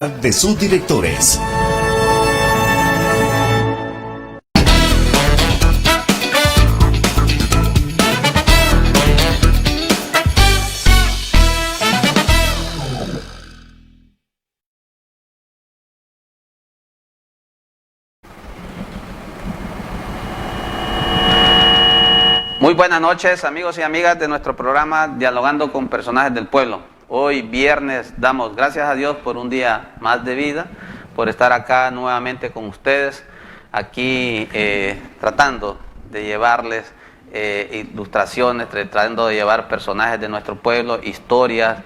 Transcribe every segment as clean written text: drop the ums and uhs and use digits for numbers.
de sus directores. Muy buenas noches, amigos y amigas de nuestro programa Dialogando con Personajes del Pueblo. Hoy viernes damos gracias a Dios por un día más de vida, por estar acá nuevamente con ustedes, aquí tratando de llevarles ilustraciones, tratando de llevar personajes de nuestro pueblo, historias,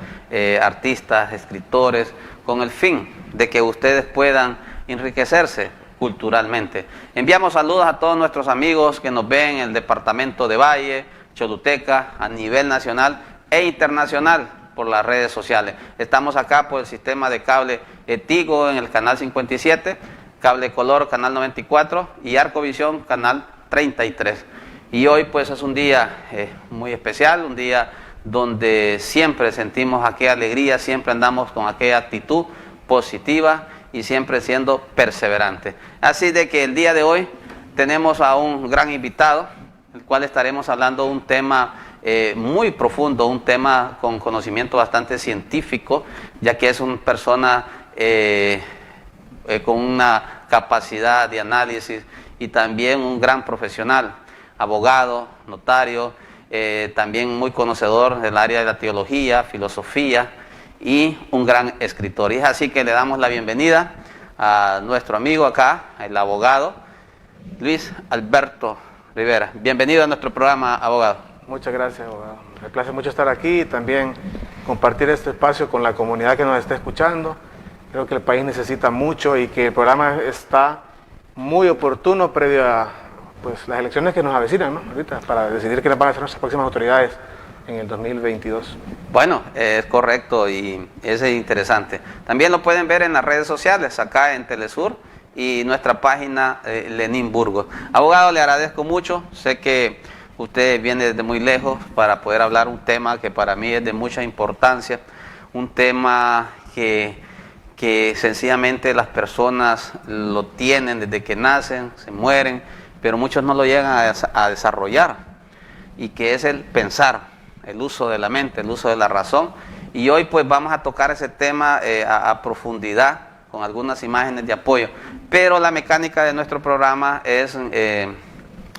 artistas, escritores, con el fin de que ustedes puedan enriquecerse culturalmente. Enviamos saludos a todos nuestros amigos que nos ven en el departamento de Valle, Choluteca, a nivel nacional e internacional por las redes sociales. Estamos acá por el sistema de cable Tigo en el canal 57, Cable Color canal 94 y Arcovisión canal 33. Y hoy pues es un día muy especial, un día donde siempre sentimos aquella alegría, siempre andamos con aquella actitud positiva y siempre siendo perseverante. Así de que el día de hoy tenemos a un gran invitado, el cual estaremos hablando de un tema muy profundo, un tema con conocimiento bastante científico, ya que es una persona con una capacidad de análisis y también un gran profesional, abogado, notario, también muy conocedor del área de la teología, filosofía, y un gran escritor. Y es así que le damos la bienvenida a nuestro amigo acá, el abogado Luis Alberto Rivera. Bienvenido a nuestro programa, abogado. Muchas gracias, abogado. Me place mucho estar aquí y también compartir este espacio con la comunidad que nos está escuchando. Creo que el país necesita mucho y que el programa está muy oportuno previo a pues, las elecciones que nos avecinan, ¿no? Ahorita, para decidir quiénes van a ser nuestras próximas autoridades en el 2022. Bueno, es correcto y es interesante. También lo pueden ver en las redes sociales, acá en Telesur y nuestra página Lenín Burgos. Abogado, le agradezco mucho. Sé que usted viene desde muy lejos para poder hablar un tema que para mí es de mucha importancia, un tema que sencillamente las personas lo tienen desde que nacen, se mueren, pero muchos no lo llegan a desarrollar, y que es el pensar, el uso de la mente, el uso de la razón. Y hoy pues vamos a tocar ese tema a profundidad con algunas imágenes de apoyo, pero la mecánica de nuestro programa es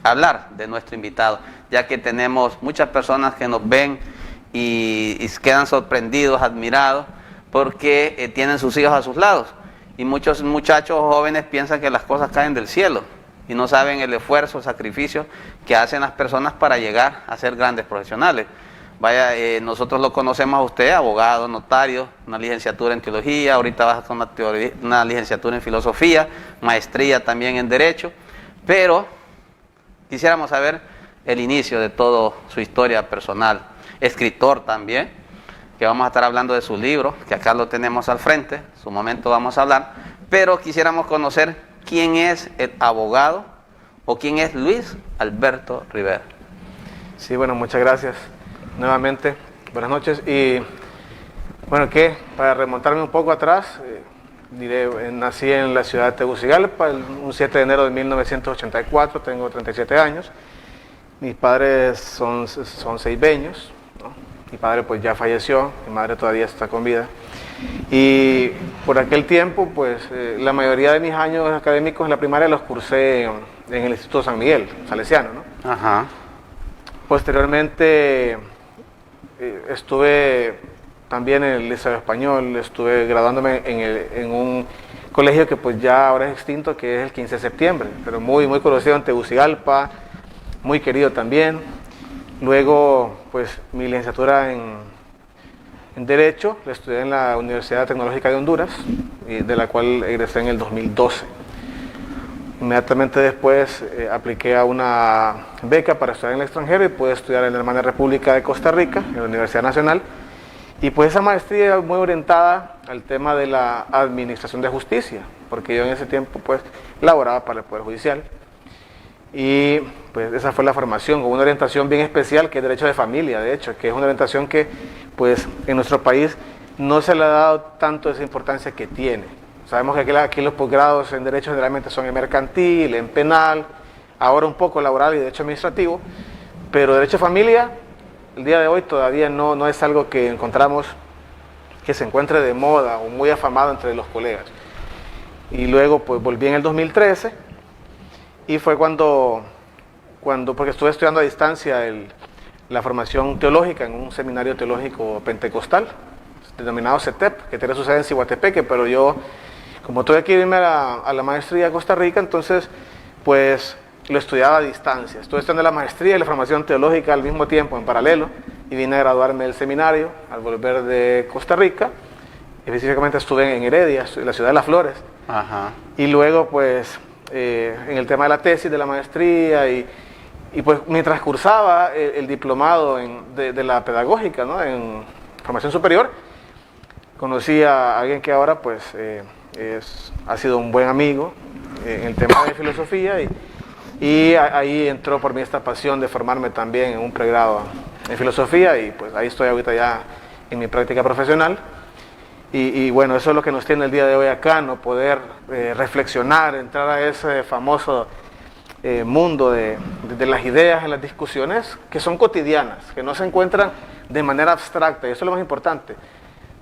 hablar de nuestro invitado, ya que tenemos muchas personas que nos ven y quedan sorprendidos, admirados, porque tienen sus hijos a sus lados, y muchos muchachos jóvenes piensan que las cosas caen del cielo y no saben el esfuerzo, el sacrificio que hacen las personas para llegar a ser grandes profesionales. Vaya, nosotros lo conocemos a usted, abogado, notario, una licenciatura en teología, ahorita vas con una licenciatura en filosofía, maestría también en derecho, pero quisiéramos saber el inicio de toda su historia personal. Escritor también, que vamos a estar hablando de su libro, que acá lo tenemos al frente, en su momento vamos a hablar, pero quisiéramos conocer quién es el abogado o quién es Luis Alberto Rivera. Sí, bueno, muchas gracias. Nuevamente, buenas noches. Y bueno, para remontarme un poco atrás, nací en la ciudad de Tegucigalpa un 7 de enero de 1984, tengo 37 años. Mis padres son ceibeños, ¿no? Mi padre pues ya falleció, mi madre todavía está con vida. Y por aquel tiempo, pues la mayoría de mis años académicos en la primaria los cursé en el Instituto San Miguel, salesiano, ¿no? Ajá. Posteriormente estuve también en el Liceo Español, estuve graduándome en un colegio que pues ya ahora es extinto, que es el 15 de septiembre, pero muy, muy conocido en Tegucigalpa, muy querido también. Luego, pues mi licenciatura en Derecho, la estudié en la Universidad Tecnológica de Honduras, de la cual egresé en el 2012. Inmediatamente después apliqué a una beca para estudiar en el extranjero y pude estudiar en la hermana República de Costa Rica, en la Universidad Nacional. Y pues esa maestría muy orientada al tema de la administración de justicia, porque yo en ese tiempo pues laboraba para el Poder Judicial. Y pues esa fue la formación, con una orientación bien especial que es Derecho de Familia, de hecho, que es una orientación que pues en nuestro país no se le ha dado tanto esa importancia que tiene. Sabemos que aquí los posgrados en Derecho generalmente son en mercantil, en penal, ahora un poco laboral y Derecho administrativo, pero Derecho de Familia, el día de hoy todavía no es algo que encontramos que se encuentre de moda o muy afamado entre los colegas. Y luego pues volví en el 2013 y fue porque estuve estudiando a distancia la formación teológica en un seminario teológico pentecostal, denominado CETEP, que tiene su sede en Cihuatepeque, pero yo, como tuve que irme a la maestría a Costa Rica, entonces pues lo estudiaba a distancia. Estuve estudiando la maestría y la formación teológica al mismo tiempo, en paralelo, y vine a graduarme del seminario al volver de Costa Rica. Específicamente estuve en Heredia, en la ciudad de Las Flores. Ajá. Y luego pues en el tema de la tesis, de la maestría y pues mientras cursaba el diplomado de la pedagógica, ¿no?, en formación superior, conocí a alguien que ahora pues ha sido un buen amigo en el tema de filosofía y ahí entró por mí esta pasión de formarme también en un pregrado en filosofía y pues ahí estoy ahorita ya en mi práctica profesional. Y bueno, eso es lo que nos tiene el día de hoy acá, no poder reflexionar, entrar a ese famoso mundo de las ideas en las discusiones que son cotidianas, que no se encuentran de manera abstracta, y eso es lo más importante.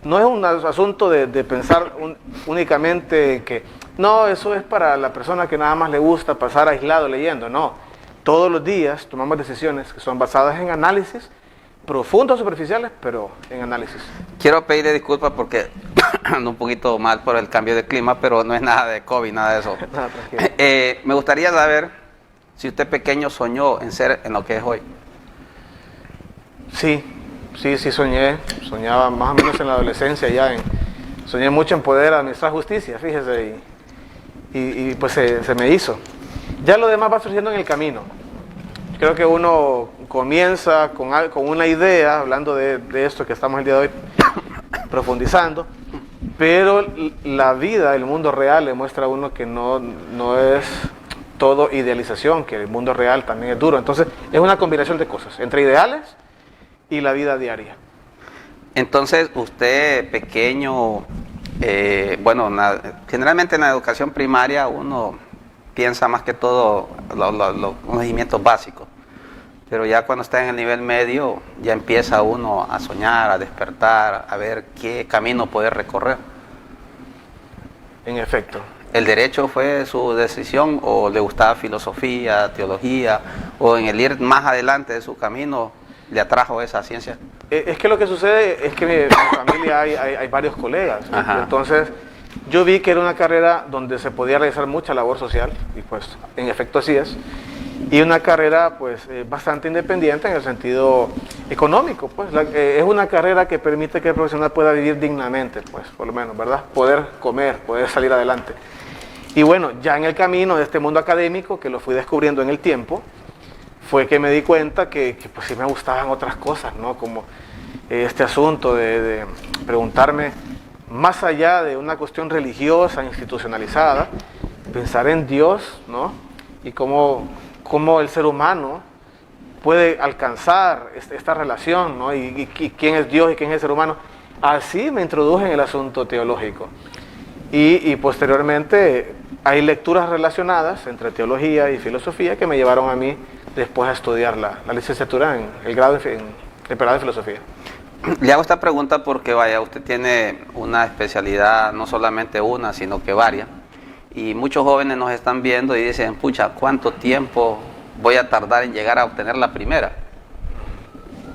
No es un asunto de pensar únicamente que no, eso es para la persona que nada más le gusta pasar aislado leyendo, no. Todos los días tomamos decisiones que son basadas en análisis, profundos, superficiales, pero en análisis. Quiero pedirle disculpas porque ando un poquito mal por el cambio de clima, pero no es nada de COVID, nada de eso. Nada, tranquilo. Me gustaría saber si usted pequeño soñó en ser en lo que es hoy. Sí, soñaba más o menos en la adolescencia ya, soñé mucho en poder administrar justicia, fíjese, y pues se me hizo. Ya lo demás va surgiendo en el camino. Creo que uno comienza con una idea, hablando de esto que estamos el día de hoy profundizando, pero la vida, el mundo real le muestra a uno que no es todo idealización, que el mundo real también es duro. Entonces es una combinación de cosas, entre ideales y la vida diaria. Entonces usted pequeño, generalmente en la educación primaria uno piensa más que todo los conocimientos básicos, pero ya cuando está en el nivel medio ya empieza uno a soñar, a despertar, a ver qué camino poder recorrer. En efecto. ¿El derecho fue su decisión o le gustaba filosofía, teología, o en el ir más adelante de su camino le atrajo esa ciencia? Es que lo que sucede es que en mi familia hay varios colegas, ¿no? Entonces yo vi que era una carrera donde se podía realizar mucha labor social, y pues en efecto así es, y una carrera pues bastante independiente en el sentido económico, pues es una carrera que permite que el profesional pueda vivir dignamente, pues por lo menos, ¿verdad? Poder comer, poder salir adelante. Y bueno, ya en el camino de este mundo académico, que lo fui descubriendo en el tiempo, fue que me di cuenta que pues sí me gustaban otras cosas, ¿no? Como este asunto de preguntarme, más allá de una cuestión religiosa, institucionalizada, pensar en Dios, ¿no? Y cómo el ser humano puede alcanzar esta relación, ¿no? Y quién es Dios y quién es el ser humano. Así me introduje en el asunto teológico. Y posteriormente hay lecturas relacionadas entre teología y filosofía que me llevaron a mí después a estudiar la licenciatura en el grado el pregrado de filosofía. Le hago esta pregunta porque vaya, usted tiene una especialidad, no solamente una, sino que varias. Y muchos jóvenes nos están viendo y dicen, pucha, ¿cuánto tiempo voy a tardar en llegar a obtener la primera?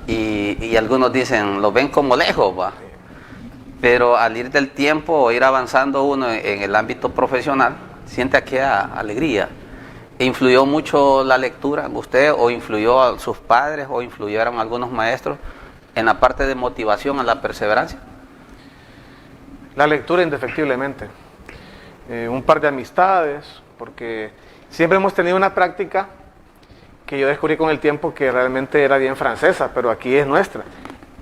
Y algunos dicen, lo ven como lejos, va. Pero al ir del tiempo o ir avanzando uno en el ámbito profesional, siente aquella alegría. ¿Influyó mucho la lectura en usted o influyó a sus padres o influyeron algunos maestros en la parte de motivación a la perseverancia? La lectura indefectiblemente. Un par de amistades, porque siempre hemos tenido una práctica que yo descubrí con el tiempo que realmente era bien francesa, pero aquí es nuestra.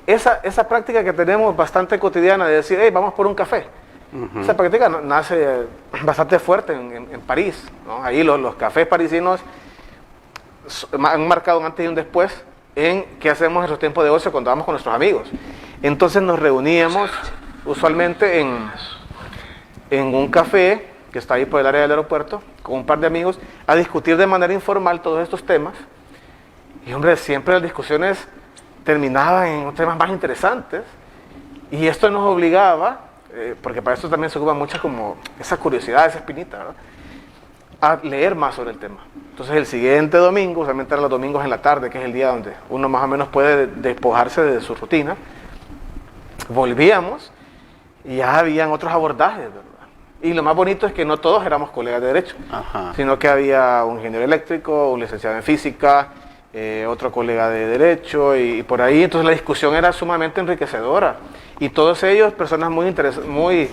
Esa práctica que tenemos bastante cotidiana de decir, hey, vamos por un café. Esa práctica nace bastante fuerte en París, ¿no? Ahí los cafés parisinos han marcado un antes y un después en qué hacemos en nuestro tiempo de ocio cuando vamos con nuestros amigos. Entonces nos reuníamos usualmente en un café que está ahí por el área del aeropuerto, con un par de amigos, a discutir de manera informal todos estos temas. Y hombre, siempre las discusiones terminaban en temas más interesantes. Y esto nos obligaba, porque para esto también se ocupa mucha como esa curiosidad, esa espinita, ¿verdad?, a leer más sobre el tema. Entonces el siguiente domingo, usualmente eran los domingos en la tarde, que es el día donde uno más o menos puede despojarse de su rutina, volvíamos y ya habían otros abordajes, ¿verdad? Y lo más bonito es que no todos éramos colegas de derecho, sino que había un ingeniero eléctrico, un licenciado en física, otro colega de derecho y por ahí. Entonces la discusión era sumamente enriquecedora y todos ellos personas muy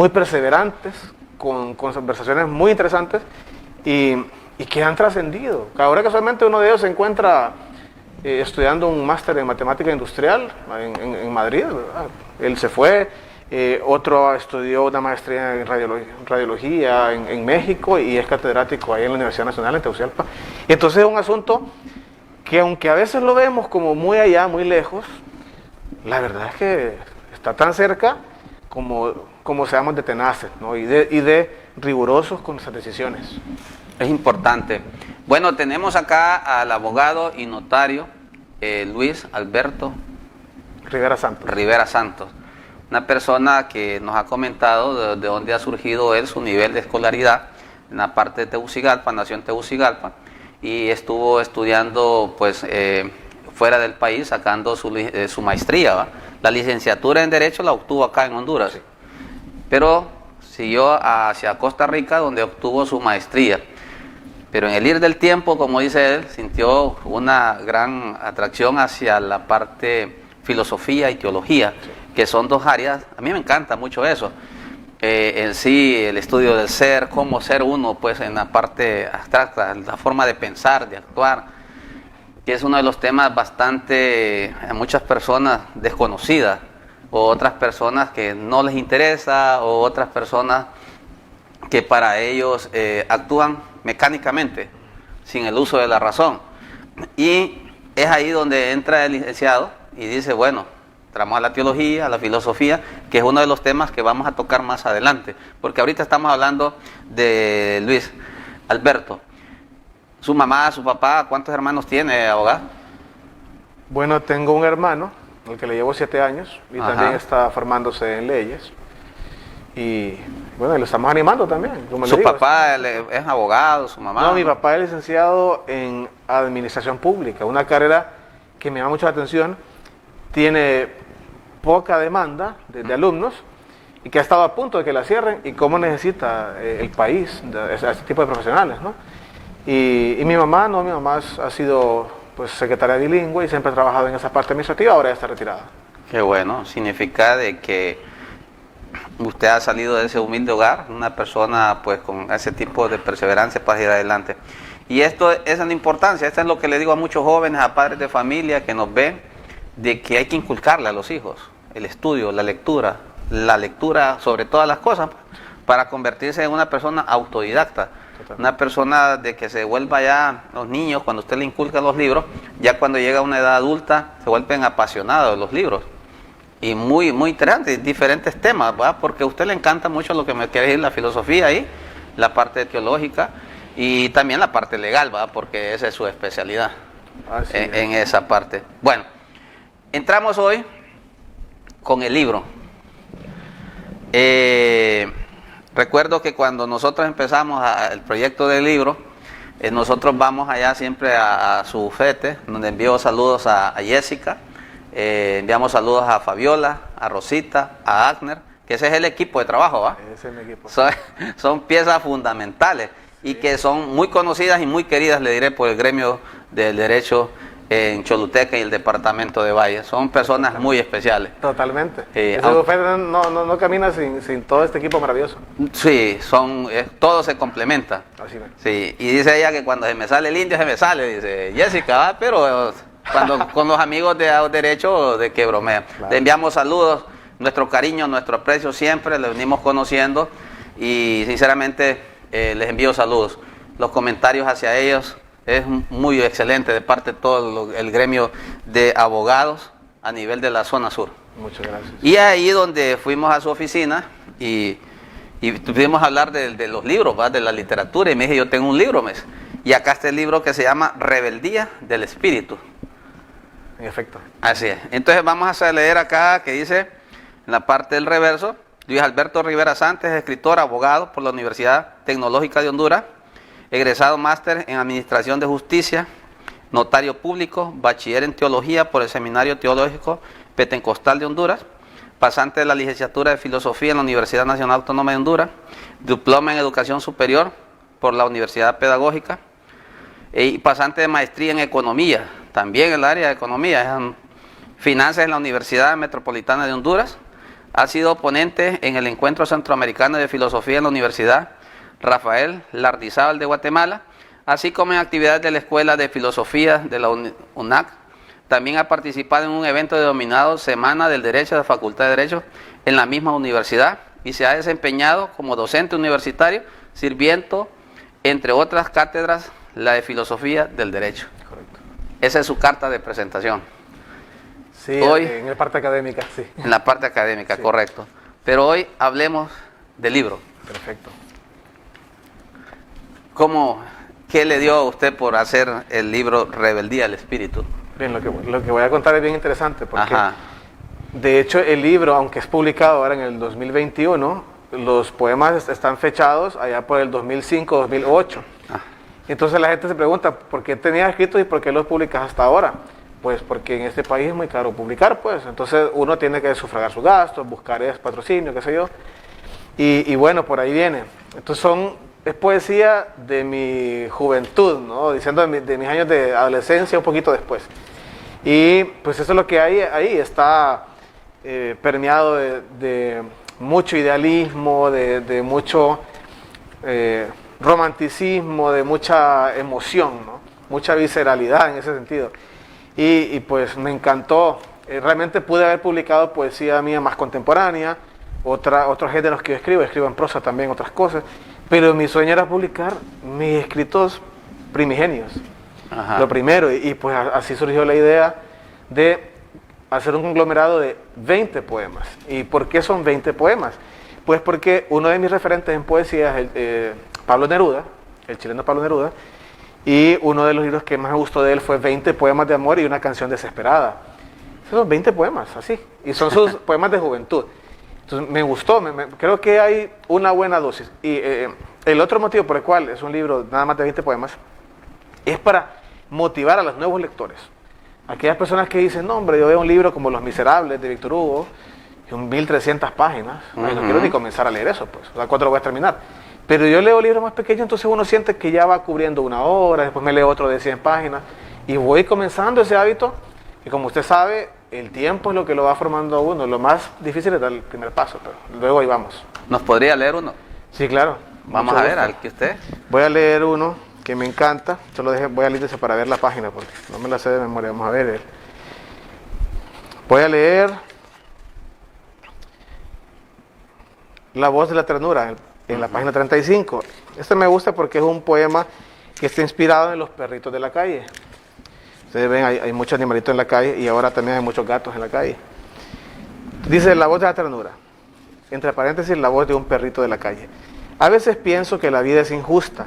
perseverantes, con conversaciones muy interesantes y que han trascendido. Ahora casualmente uno de ellos se encuentra estudiando un máster en matemática industrial en Madrid, ¿verdad? Él se fue. Otro estudió una maestría en radiología en México y es catedrático ahí en la Universidad Nacional en Tegucigalpa. Y entonces es un asunto que, aunque a veces lo vemos como muy allá, muy lejos, la verdad es que está tan cerca como seamos de tenaces, ¿no? y de rigurosos con nuestras decisiones. Es importante. Bueno, tenemos acá al abogado y notario Luis Alberto Rivera Santos. Una persona que nos ha comentado de dónde ha surgido él, su nivel de escolaridad en la parte de Tegucigalpa, nació en Tegucigalpa y estuvo estudiando pues fuera del país, sacando su maestría, ¿va? La licenciatura en Derecho la obtuvo acá en Honduras, sí, pero siguió hacia Costa Rica donde obtuvo su maestría. Pero en el ir del tiempo, como dice él, sintió una gran atracción hacia la parte filosofía y teología, sí, que son dos áreas. A mí me encanta mucho eso. En sí, el estudio del ser, cómo ser uno, pues en la parte abstracta, la forma de pensar, de actuar, que es uno de los temas bastante, a muchas personas desconocidas, o otras personas que no les interesa, o otras personas que para ellos actúan mecánicamente, sin el uso de la razón. Y es ahí donde entra el licenciado y dice, bueno, entramos a la teología, a la filosofía, que es uno de los temas que vamos a tocar más adelante, porque ahorita estamos hablando de Luis Alberto. Su mamá, su papá, ¿cuántos hermanos tiene, abogado? Bueno, tengo un hermano, al que le llevo 7 años, y también está formándose en leyes. Y bueno, lo estamos animando también. Como ¿Su papá es abogado, su mamá? No, mi papá es licenciado en Administración Pública, una carrera que me llama mucho la atención. Tiene poca demanda de alumnos y que ha estado a punto de que la cierren, y cómo necesita el país a este tipo de profesionales, ¿no? Y mi mamá, no, mi mamá ha sido pues secretaria bilingüe y siempre ha trabajado en esa parte administrativa, ahora ya está retirada. Qué bueno, significa de que usted ha salido de ese humilde hogar, una persona pues con ese tipo de perseverancia para ir adelante. Y esa es la importancia, esto es lo que le digo a muchos jóvenes, a padres de familia que nos ven, de que hay que inculcarle a los hijos el estudio, la lectura sobre todas las cosas, para convertirse en una persona autodidacta. Total. Una persona de que se vuelva ya, los niños, cuando usted le inculca los libros, ya cuando llega a una edad adulta, se vuelven apasionados de los libros. Y muy interesantes, diferentes temas, ¿verdad? Porque a usted le encanta mucho lo que me quiere decir, la filosofía ahí, la parte teológica y también la parte legal, ¿verdad? Porque esa es su especialidad en esa parte. Bueno, entramos hoy con el libro. Recuerdo que cuando nosotros empezamos el proyecto del libro, nosotros vamos allá siempre a su bufete, donde envío saludos a Jessica, enviamos saludos a Fabiola, a Rosita, a Agner, que ese es el equipo de trabajo, ¿va? Ese es mi equipo. Son piezas fundamentales y que son muy conocidas y muy queridas, le diré, por el gremio del derecho en Choluteca y el departamento de Valle. Son personas muy especiales. Totalmente. Ese bufete no camina sin todo este equipo maravilloso. Sí, todo se complementa. Así es. Sí, y dice ella que cuando se me sale el indio, se me sale, dice Jessica, ¿va? Pero cuando con los amigos de derecho, de que bromea. Claro. Le enviamos saludos, nuestro cariño, nuestro aprecio siempre, le venimos conociendo y sinceramente les envío saludos. Los comentarios hacia ellos es muy excelente de parte de todo el gremio de abogados a nivel de la zona sur. Muchas gracias. Y ahí donde fuimos a su oficina y pudimos hablar de los libros, ¿va? De la literatura, y me dije, yo tengo un libro, y acá está el libro que se llama Rebeldía del Espíritu. En efecto. Así es. Entonces vamos a leer acá que dice, en la parte del reverso, Luis Alberto Rivera Sánchez, escritor, abogado por la Universidad Tecnológica de Honduras, egresado máster en Administración de Justicia, notario público, bachiller en Teología por el Seminario Teológico Pentecostal de Honduras, pasante de la licenciatura de Filosofía en la Universidad Nacional Autónoma de Honduras, diploma en Educación Superior por la Universidad Pedagógica, y pasante de maestría en Economía, también en el área de Economía, Finanzas en la Universidad Metropolitana de Honduras. Ha sido ponente en el Encuentro Centroamericano de Filosofía en la Universidad Rafael Lardizábal de Guatemala, así como en actividades de la Escuela de Filosofía de la UNAC. También ha participado en un evento denominado Semana del Derecho de la Facultad de Derecho en la misma universidad y se ha desempeñado como docente universitario, sirviendo, entre otras cátedras, la de Filosofía del Derecho. Correcto. Esa es su carta de presentación. Sí, Hoy, en la parte académica, sí. En la parte académica, sí. Correcto. Pero hoy hablemos del libro. Perfecto. ¿Qué le dio a usted por hacer el libro Rebeldía al Espíritu? Bien, lo que voy a contar es bien interesante porque, ajá, de hecho, el libro, aunque es publicado ahora en el 2021, los poemas están fechados allá por el 2005-2008. ah, Entonces la gente se pregunta, ¿por qué tenías escritos y por qué los publicas hasta ahora? Pues porque en este país es muy caro publicar, pues. Entonces uno tiene que sufragar sus gastos, buscar patrocinio, qué sé yo. Y bueno, por ahí viene. Entonces es poesía de mi juventud, ¿no? Diciendo de mis años de adolescencia, un poquito después. Y pues eso es lo que hay ahí. Está permeado de mucho idealismo, de mucho romanticismo, de mucha emoción, ¿no? Mucha visceralidad en ese sentido. Y pues me encantó. Realmente pude haber publicado poesía mía más contemporánea, otros géneros que yo escribo en prosa también, otras cosas, pero mi sueño era publicar mis escritos primigenios, ajá, lo primero, y pues así surgió la idea de hacer un conglomerado de 20 poemas. ¿Y por qué son 20 poemas? Pues porque uno de mis referentes en poesía es Pablo Neruda, el chileno Pablo Neruda, y uno de los libros que más me gustó de él fue 20 poemas de amor y una canción desesperada. Esos son 20 poemas, así, y son sus poemas de juventud. Entonces me gustó, creo que hay una buena dosis. Y el otro motivo por el cual es un libro nada más de 20 poemas es para motivar a los nuevos lectores. Aquellas personas que dicen, no hombre, yo veo un libro como Los Miserables de Víctor Hugo, con 1300 páginas, no quiero ni comenzar a leer eso, pues, o sea, ¿cuándo lo voy a terminar? Pero yo leo libros más pequeños, entonces uno siente que ya va cubriendo una hora, después me leo otro de 100 páginas, y voy comenzando ese hábito, y como usted sabe, el tiempo es lo que lo va formando a uno. Lo más difícil es dar el primer paso, pero luego ahí vamos. ¿Nos podría leer uno? Sí, claro. Vamos a ver, al que usted. Voy a leer uno que me encanta. Voy al índice para ver la página, porque no me la sé de memoria. Vamos a ver. Voy a leer La Voz de la Ternura, en la página 35. Este me gusta porque es un poema que está inspirado en los perritos de la calle. Ustedes ven, hay muchos animalitos en la calle y ahora también hay muchos gatos en la calle. Dice La Voz de la Ternura, entre paréntesis, la voz de un perrito de la calle. A veces pienso que la vida es injusta,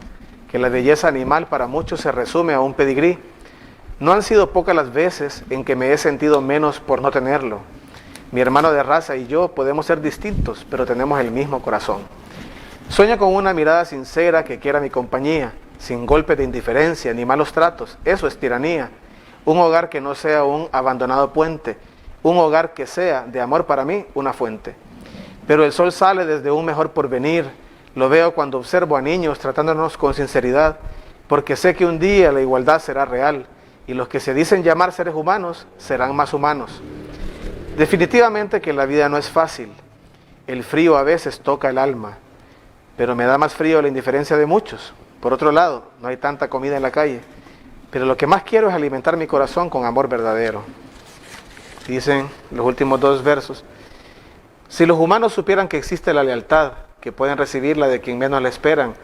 que la belleza animal para muchos se resume a un pedigrí. No han sido pocas las veces en que me he sentido menos por no tenerlo. Mi hermano de raza y yo podemos ser distintos, pero tenemos el mismo corazón. Sueño con una mirada sincera que quiera mi compañía, sin golpes de indiferencia ni malos tratos. Eso es tiranía. Un hogar que no sea un abandonado puente, un hogar que sea, de amor para mí, una fuente. Pero el sol sale desde un mejor porvenir, lo veo cuando observo a niños tratándonos con sinceridad, porque sé que un día la igualdad será real, y los que se dicen llamar seres humanos, serán más humanos. Definitivamente que la vida no es fácil, el frío a veces toca el alma, pero me da más frío la indiferencia de muchos. Por otro lado, no hay tanta comida en la calle, pero lo que más quiero es alimentar mi corazón con amor verdadero. Dicen los últimos dos versos: si los humanos supieran que existe la lealtad, que pueden recibirla de quien menos la esperan,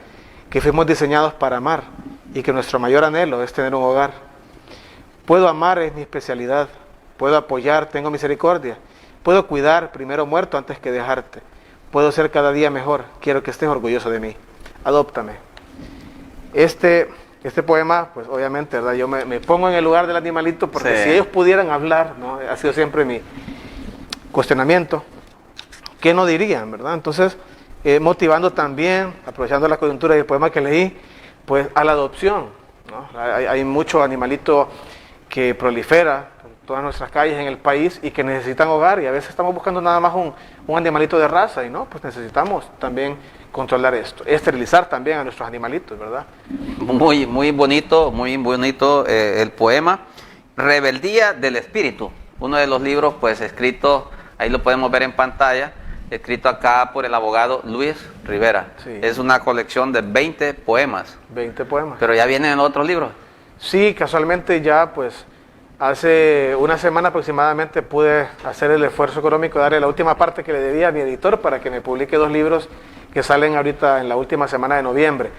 que fuimos diseñados para amar y que nuestro mayor anhelo es tener un hogar. Puedo amar, es mi especialidad, puedo apoyar, tengo misericordia, Puedo cuidar primero muerto antes que dejarte. Puedo ser cada día mejor. Quiero que estés orgulloso de mí. Adóptame. Este poema, pues obviamente, ¿verdad? Yo me pongo en el lugar del animalito porque Sí. si ellos pudieran hablar, ¿no? Ha sido siempre mi cuestionamiento. ¿Qué no dirían, verdad? Entonces, motivando también, aprovechando la coyuntura del poema que leí, pues a la adopción, ¿no? Hay mucho animalito que prolifera por todas nuestras calles en el país y que necesitan hogar, y a veces estamos buscando nada más un animalito de raza, y no, pues necesitamos también controlar esto, esterilizar también a nuestros animalitos, ¿verdad? Muy bonito el poema. Rebeldía del Espíritu, uno de los libros pues escritos, ahí lo podemos ver en pantalla, escrito acá por el abogado Luis Rivera. Sí. Es una colección de 20 poemas, 20 poemas. pero ya vienen en otros libros. Sí, casualmente ya pues hace una semana aproximadamente pude hacer el esfuerzo económico de darle la última parte que le debía a mi editor para que me publique 2 libros que salen ahorita en la última semana de noviembre.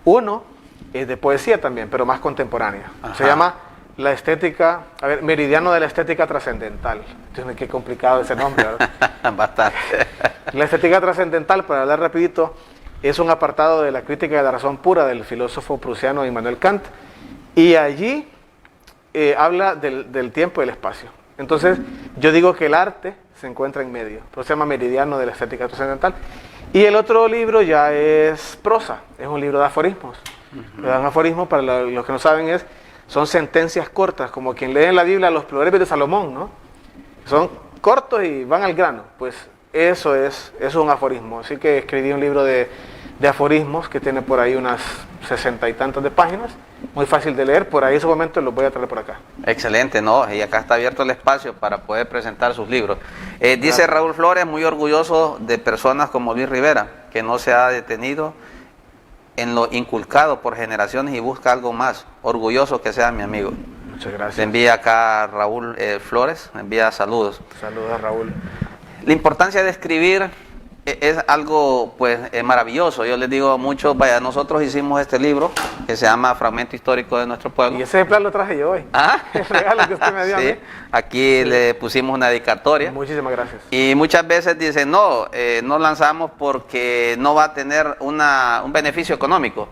Uno es de poesía también, pero más contemporánea. Ajá. Se llama La estética, Meridiano de la estética trascendental. Entonces, qué complicado ese nombre, ¿verdad? Bastante. La estética trascendental, para hablar rapidito, es un apartado de la crítica de la razón pura del filósofo prusiano Immanuel Kant, y allí habla del tiempo y el espacio. Entonces, yo digo que el arte se encuentra en medio, pero se llama Meridiano de la estética trascendental. Y el otro libro ya es prosa, es un libro de aforismos. Un aforismo, para los que no saben, son sentencias cortas, como quien lee en la Biblia los proverbios de Salomón, ¿no? Son cortos y van al grano. Pues eso es un aforismo. Así que escribí un libro de aforismos que tiene por ahí unas 60 y tantas de páginas, muy fácil de leer. Por ahí en su momento los voy a traer por acá. Excelente, ¿no? Y acá está abierto el espacio para poder presentar sus libros. Dice Raúl Flores, muy orgulloso de personas como Luis Rivera, que no se ha detenido en lo inculcado por generaciones y busca algo más. Orgulloso que sea mi amigo. Muchas gracias. Le envía acá Raúl Flores, le envía saludos. Saludos, Raúl. La importancia de escribir es algo pues maravilloso. Yo les digo a muchos, vaya, nosotros hicimos este libro que se llama Fragmento Histórico de Nuestro Pueblo. Y ese ejemplar lo traje yo hoy. ¿Ah? El regalo que usted me dio a Sí, mí. aquí le pusimos una dedicatoria. Muchísimas gracias. Y muchas veces dicen, no lanzamos porque no va a tener un beneficio económico.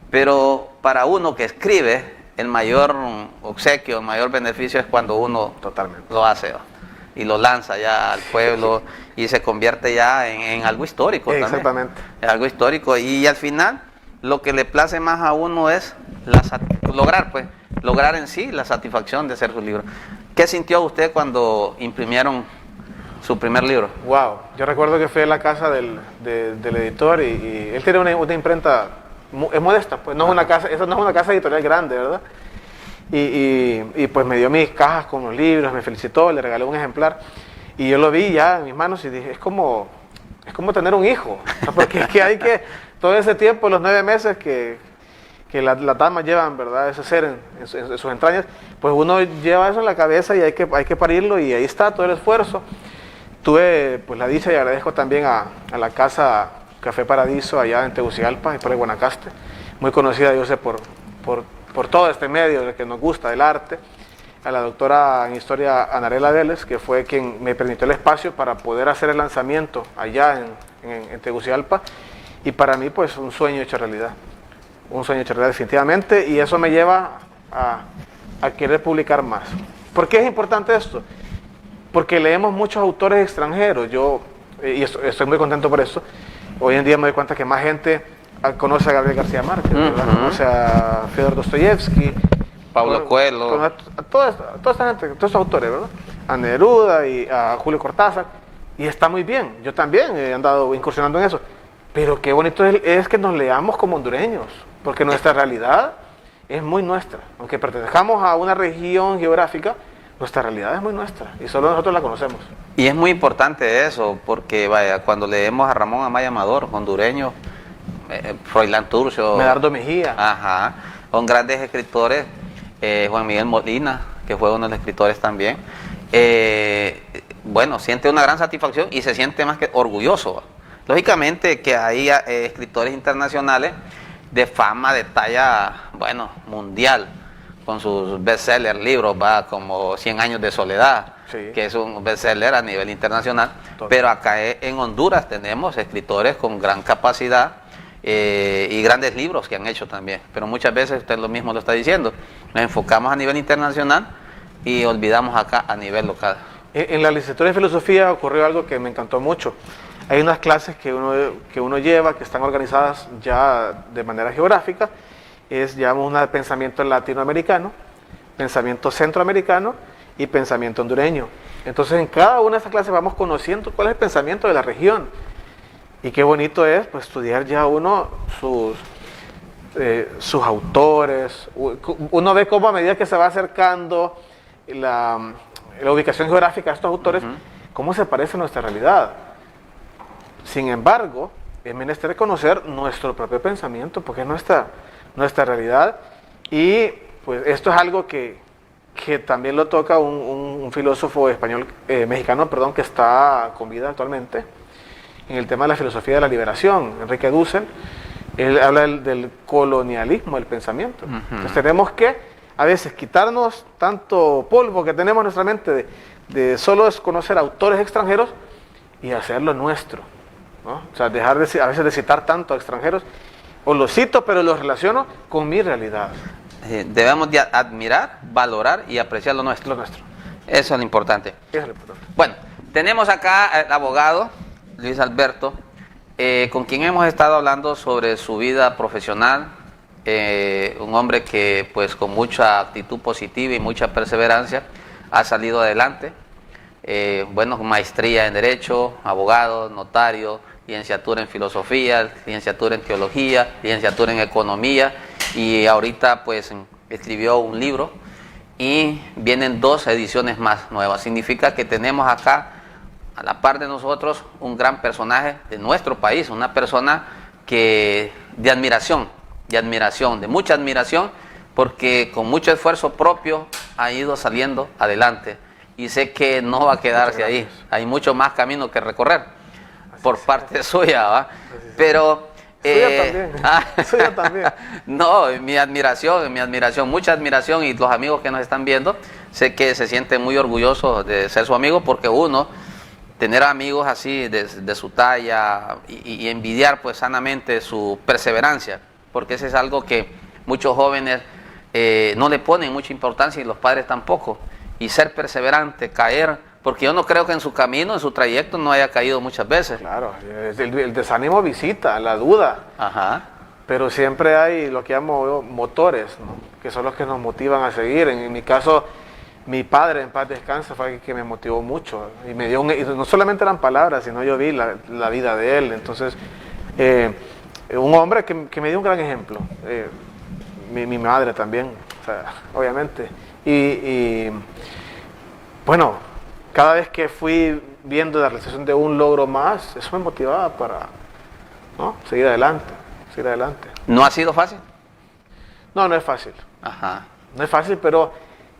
Pero para uno que escribe, el mayor obsequio, el mayor beneficio es cuando uno Totalmente. lo hace, ¿no? Y lo lanza ya al pueblo y se convierte ya en algo histórico también. Exactamente. Es algo histórico. Y al final, lo que le place más a uno es lograr en sí la satisfacción de hacer su libro. ¿Qué sintió usted cuando imprimieron su primer libro? Wow, yo recuerdo que fui a la casa del editor y él tiene una imprenta, es modesta, pues no es una casa, esa no es una casa editorial grande, ¿verdad? Y pues me dio mis cajas con los libros, me felicitó, le regalé un ejemplar y yo lo vi ya en mis manos y dije, es como tener un hijo, porque es que hay que, todo ese tiempo, los 9 meses que las damas llevan, ¿verdad?, ese ser en sus entrañas, pues uno lleva eso en la cabeza y hay que parirlo, y ahí está todo el esfuerzo. Tuve pues la dicha, y agradezco también a la casa Café Paradiso allá en Tegucigalpa y por el Guanacaste, muy conocida, yo sé, por todo este medio que nos gusta del arte, a la doctora en historia Anarela Vélez, que fue quien me permitió el espacio para poder hacer el lanzamiento allá en Tegucigalpa, y para mí pues un sueño hecho realidad. Un sueño hecho realidad definitivamente, y eso me lleva a querer publicar más. ¿Por qué es importante esto? Porque leemos muchos autores extranjeros, y estoy muy contento por eso. Hoy en día me doy cuenta que más gente conoce a Gabriel García Márquez, ¿verdad? Conoce a Fyodor Dostoyevsky, Pablo Coelho, a toda esta gente, todos estos autores, ¿verdad? A Neruda y a Julio Cortázar, y está muy bien. Yo también he andado incursionando en eso, pero qué bonito es que nos leamos como hondureños, porque nuestra realidad es muy nuestra. Aunque pertenezcamos a una región geográfica, nuestra realidad es muy nuestra y solo nosotros la conocemos. y es muy importante eso, porque vaya, cuando leemos a Ramón Amaya Amador, hondureño, Froilán Turcio, Medardo Mejía. Ajá, son grandes escritores, Juan Miguel Molina, que fue uno de los escritores también, bueno, siente una gran satisfacción y se siente más que orgulloso. Lógicamente que hay escritores internacionales de fama, de talla, bueno, mundial, con sus bestsellers, libros, va, como 100 años de soledad, Sí. que es un bestseller a nivel internacional, Total. pero acá en Honduras tenemos escritores con gran capacidad y grandes libros que han hecho también, pero muchas veces usted lo mismo lo está diciendo, nos enfocamos a nivel internacional y olvidamos acá a nivel local. En la licenciatura de filosofía ocurrió algo que me encantó mucho. Hay unas clases que uno lleva, que están organizadas ya de manera geográfica, es, llamamos una de pensamiento latinoamericano, pensamiento centroamericano y pensamiento hondureño. Entonces en cada una de esas clases vamos conociendo cuál es el pensamiento de la región. Y qué bonito es pues estudiar ya uno sus autores. Uno ve cómo a medida que se va acercando la ubicación geográfica de estos autores, cómo se parece a nuestra realidad. Sin embargo, es menester conocer nuestro propio pensamiento, porque es nuestra realidad. Y pues esto es algo que también lo toca un filósofo español, mexicano, perdón, que está con vida actualmente, en el tema de la filosofía de la liberación, Enrique Dussel. Él habla del colonialismo del pensamiento. Entonces tenemos que a veces quitarnos tanto polvo que tenemos en nuestra mente de solo conocer autores extranjeros y hacerlo nuestro, ¿no? O sea, dejar a veces de citar tanto a extranjeros, o los cito pero los relaciono con mi realidad. Debemos de admirar, valorar y apreciar lo nuestro. Lo nuestro. Eso es lo importante. Eso es lo importante. Bueno, tenemos acá al abogado Luis Alberto, con quien hemos estado hablando sobre su vida profesional, un hombre que pues con mucha actitud positiva y mucha perseverancia ha salido adelante, bueno, maestría en Derecho, abogado, notario, licenciatura en Filosofía, licenciatura en Teología, licenciatura en Economía, y ahorita pues escribió un libro y vienen 2 ediciones más nuevas. Significa que tenemos acá a la par de nosotros un gran personaje de nuestro país, una persona que de admiración, de mucha admiración, porque con mucho esfuerzo propio ha ido saliendo adelante y sé que no va a quedarse ahí, hay mucho más camino que recorrer por parte suya, ¿va? Pero suya también. no, mi admiración, mucha admiración, y los amigos que nos están viendo, sé que se sienten muy orgullosos de ser su amigo, porque uno, tener amigos así de su talla y envidiar pues sanamente su perseverancia, porque eso es algo que muchos jóvenes no le ponen mucha importancia y los padres tampoco, y ser perseverante, caer, porque yo no creo que en su camino, en su trayecto no haya caído muchas veces. Claro, el desánimo visita, la duda. Ajá. Pero siempre hay lo que llamo motores, ¿no? Que son los que nos motivan a seguir. En mi caso, mi padre, en paz descanse, fue el que me motivó mucho. Y me dio y no solamente eran palabras, sino yo vi la vida de él. Entonces, un hombre que me dio un gran ejemplo. Mi madre también, o sea, obviamente. Y bueno, cada vez que fui viendo la realización de un logro más, eso me motivaba para, ¿no?, seguir adelante. ¿No ha sido fácil? No es fácil. Ajá. No es fácil, pero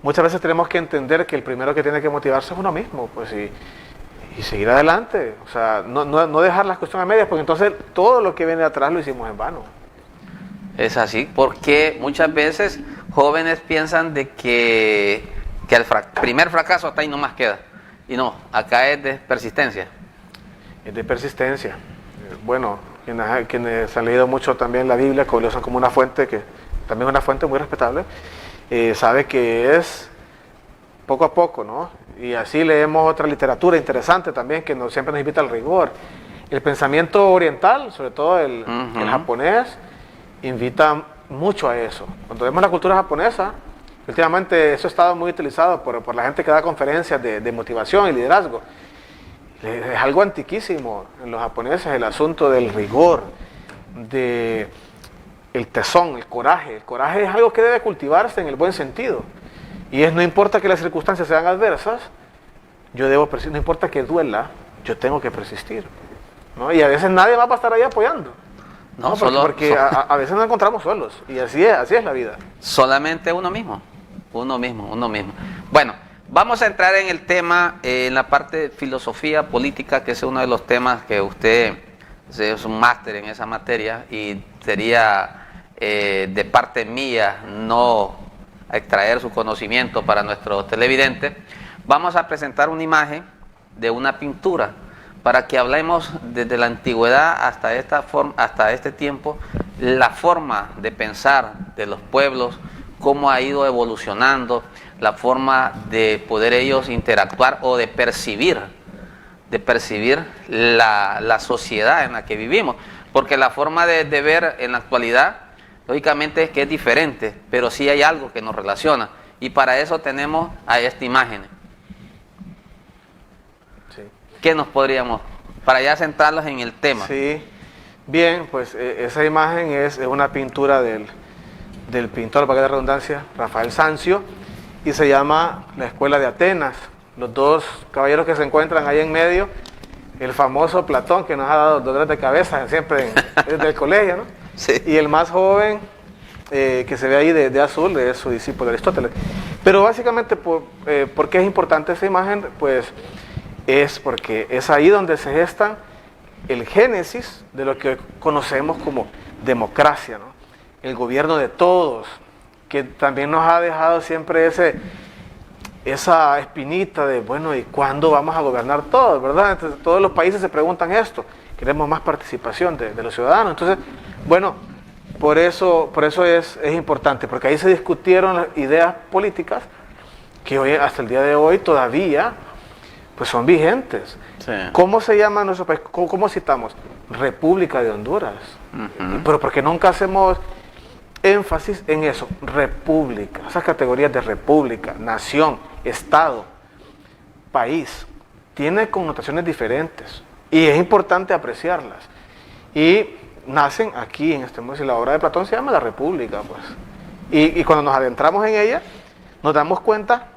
muchas veces tenemos que entender que el primero que tiene que motivarse es uno mismo, pues, y seguir adelante. O sea, no dejar las cuestiones a medias, porque entonces todo lo que viene atrás lo hicimos en vano. Es así, porque muchas veces jóvenes piensan de que el primer fracaso hasta ahí nomás queda. Y no, acá es de persistencia. Es de persistencia. Bueno, quienes han leído mucho también la Biblia, que lo usan como una fuente, que también es una fuente muy respetable, sabe que es poco a poco, ¿no? Y así leemos otra literatura interesante también, que siempre nos invita al rigor. El pensamiento oriental, sobre todo el japonés, invita mucho a eso. Cuando vemos la cultura japonesa, últimamente eso ha estado muy utilizado por la gente que da conferencias de motivación y liderazgo. Es algo antiquísimo en los japoneses, el asunto del rigor, el tesón, el coraje. El coraje es algo que debe cultivarse en el buen sentido. Y no importa que las circunstancias sean adversas, yo debo persistir. No importa que duela, yo tengo que persistir, ¿no? Y a veces nadie va a estar ahí apoyando. No, porque a veces nos encontramos solos. Y así es la vida. Solamente uno mismo. Bueno, vamos a entrar en el tema, en la parte de filosofía política, que es uno de los temas que usted es un máster en esa materia, y sería de parte mía no extraer su conocimiento para nuestros televidentes, Vamos a presentar una imagen de una pintura para que hablemos desde la antigüedad hasta este tiempo, la forma de pensar de los pueblos, cómo ha ido evolucionando, la forma de poder ellos interactuar o de percibir la sociedad en la que vivimos. Porque la forma de ver en la actualidad, lógicamente es que es diferente, pero sí hay algo que nos relaciona. Y para eso tenemos a esta imagen. Sí. ¿Qué nos podríamos, para ya centrarlos en el tema? Sí, bien, pues esa imagen es una pintura del pintor, para que de redundancia, Rafael Sanzio, y se llama La Escuela de Atenas. Los dos caballeros que se encuentran ahí en medio, el famoso Platón, que nos ha dado dolores de cabeza siempre desde el colegio, ¿no? Sí. Y el más joven, que se ve ahí de azul, es su discípulo Aristóteles. Pero básicamente, ¿por qué es importante esa imagen? Pues es porque es ahí donde se gestan el génesis de lo que conocemos como democracia, ¿no? El gobierno de todos, que también nos ha dejado siempre esa espinita de, bueno, ¿y cuándo vamos a gobernar todos, verdad? Entonces, todos los países se preguntan esto, queremos más participación de los ciudadanos. Entonces, bueno, por eso es importante, porque ahí se discutieron las ideas políticas que hoy, hasta el día de hoy todavía pues son vigentes. Sí. ¿Cómo se llama nuestro país? ¿Cómo citamos? República de Honduras. Pero porque nunca hacemos énfasis en eso, república, esas categorías de república, nación, estado, país, tienen connotaciones diferentes y es importante apreciarlas. Y nacen aquí en este mundo, y la obra de Platón se llama La República, pues. Y cuando nos adentramos en ella, nos damos cuenta,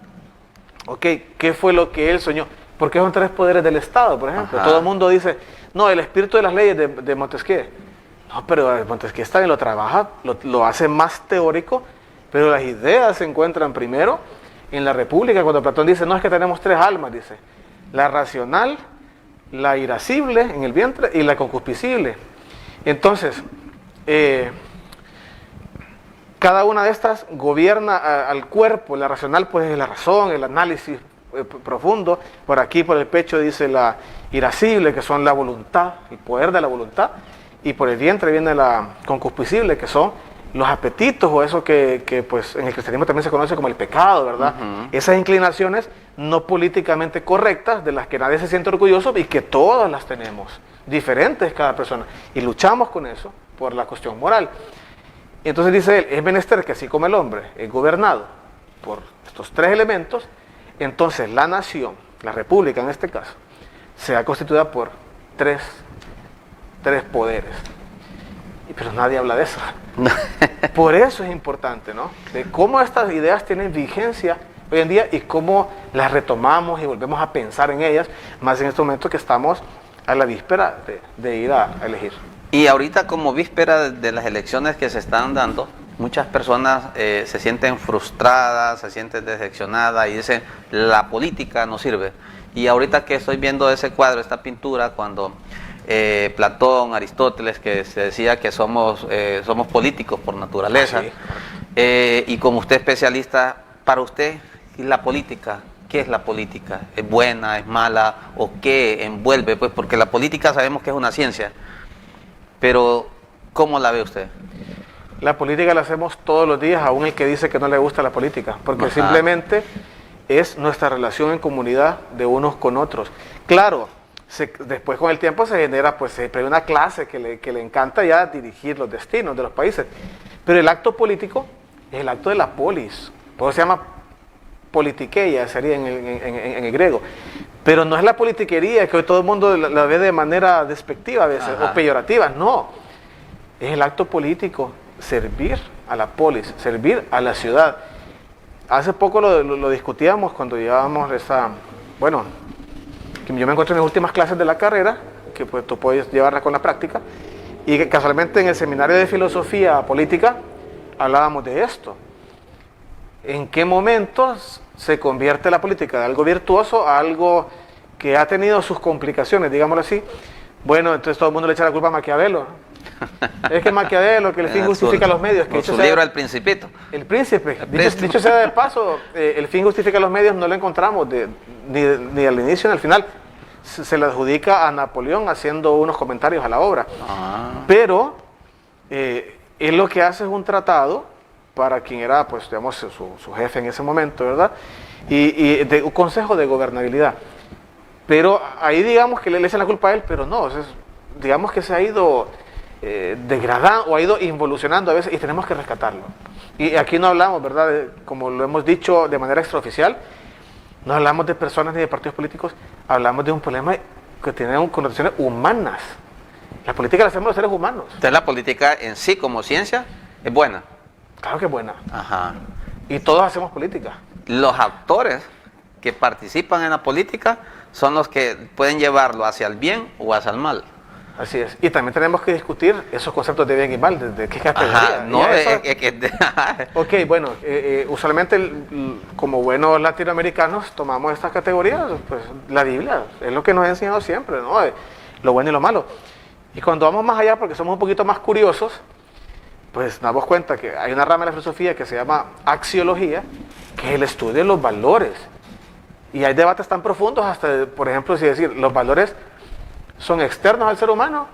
ok, ¿qué fue lo que él soñó? Porque son tres poderes del Estado, por ejemplo. Todo el mundo dice, no, el espíritu de las leyes de Montesquieu. No, pero Montesquieu también lo trabaja, lo hace más teórico, pero las ideas se encuentran primero en la República, cuando Platón dice, no, es que tenemos tres almas, dice, la racional, la irascible en el vientre y la concupiscible. Entonces, cada una de estas gobierna al cuerpo. La racional pues es la razón, el análisis profundo. Por aquí, por el pecho, dice la irascible, que son la voluntad, el poder de la voluntad. Y por el vientre viene la concupiscible, que son los apetitos, o eso que pues en el cristianismo también se conoce como el pecado, ¿verdad? Esas inclinaciones no políticamente correctas, de las que nadie se siente orgulloso y que todas las tenemos, diferentes cada persona. Y luchamos con eso por la cuestión moral. Entonces dice él, es menester que así como el hombre es gobernado por estos tres elementos, entonces la nación, la república en este caso, sea constituida por tres poderes. Pero nadie habla de eso. Por eso es importante, ¿no? De cómo estas ideas tienen vigencia hoy en día y cómo las retomamos y volvemos a pensar en ellas, más en este momento que estamos a la víspera de ir a elegir. Y ahorita, como víspera de las elecciones que se están dando, muchas personas se sienten frustradas, se sienten decepcionadas y dicen, la política no sirve. Y ahorita que estoy viendo ese cuadro, esta pintura, cuando Platón, Aristóteles, que se decía que somos políticos por naturaleza, y como usted especialista, para usted, la política, ¿qué es la política? ¿Es buena, es mala o qué envuelve? Pues porque la política sabemos que es una ciencia, pero ¿cómo la ve usted? La política la hacemos todos los días, aún el que dice que no le gusta la política, porque simplemente es nuestra relación en comunidad de unos con otros. Claro, después con el tiempo se genera pues siempre una clase que le encanta ya dirigir los destinos de los países, pero el acto político es el acto de la polis, por eso se llama politiqueia, sería en el griego, pero no es la politiquería que hoy todo el mundo la ve de manera despectiva a veces, o peyorativa, no, es el acto político, servir a la polis, servir a la ciudad. Hace poco lo discutíamos cuando llevábamos bueno, que yo me encuentro en las últimas clases de la carrera, que pues tú puedes llevarla con la práctica, y que casualmente en el seminario de filosofía política hablábamos de esto. ¿En qué momentos se convierte la política de algo virtuoso a algo que ha tenido sus complicaciones, digámoslo así? Bueno, entonces todo el mundo le echa la culpa a Maquiavelo, ¿no? Es que Maquiavelo, que el fin justifica los medios. Que con su libro El Principito. El Príncipe. Dicho sea de paso, el fin justifica los medios no lo encontramos ni al inicio ni al final. Se le adjudica a Napoleón haciendo unos comentarios a la obra. Pero él lo que hace es un tratado para quien era, pues, digamos, su jefe en ese momento, ¿verdad? Y de un consejo de gobernabilidad. Pero ahí digamos que le echan la culpa a él, pero no, digamos que se ha ido degradando o ha ido involucionando a veces y tenemos que rescatarlo. Y aquí no hablamos, ¿verdad? Como lo hemos dicho de manera extraoficial, no hablamos de personas ni de partidos políticos, hablamos de un problema que tiene connotaciones humanas. La política la hacemos los seres humanos. Entonces la política en sí como ciencia es buena. Claro que es buena. Ajá. Y todos hacemos política. Los actores que participan en la política son los que pueden llevarlo hacia el bien o hacia el mal. Así es. Y también tenemos que discutir esos conceptos de bien y mal, desde qué categoría. Ok, bueno, usualmente como buenos latinoamericanos tomamos estas categorías, pues la Biblia es lo que nos ha enseñado siempre, ¿no? Lo bueno y lo malo. Y cuando vamos más allá, porque somos un poquito más curiosos, pues nos damos cuenta que hay una rama de la filosofía que se llama axiología, que es el estudio de los valores. Y hay debates tan profundos hasta, por ejemplo, si decir, los valores son externos al ser humano,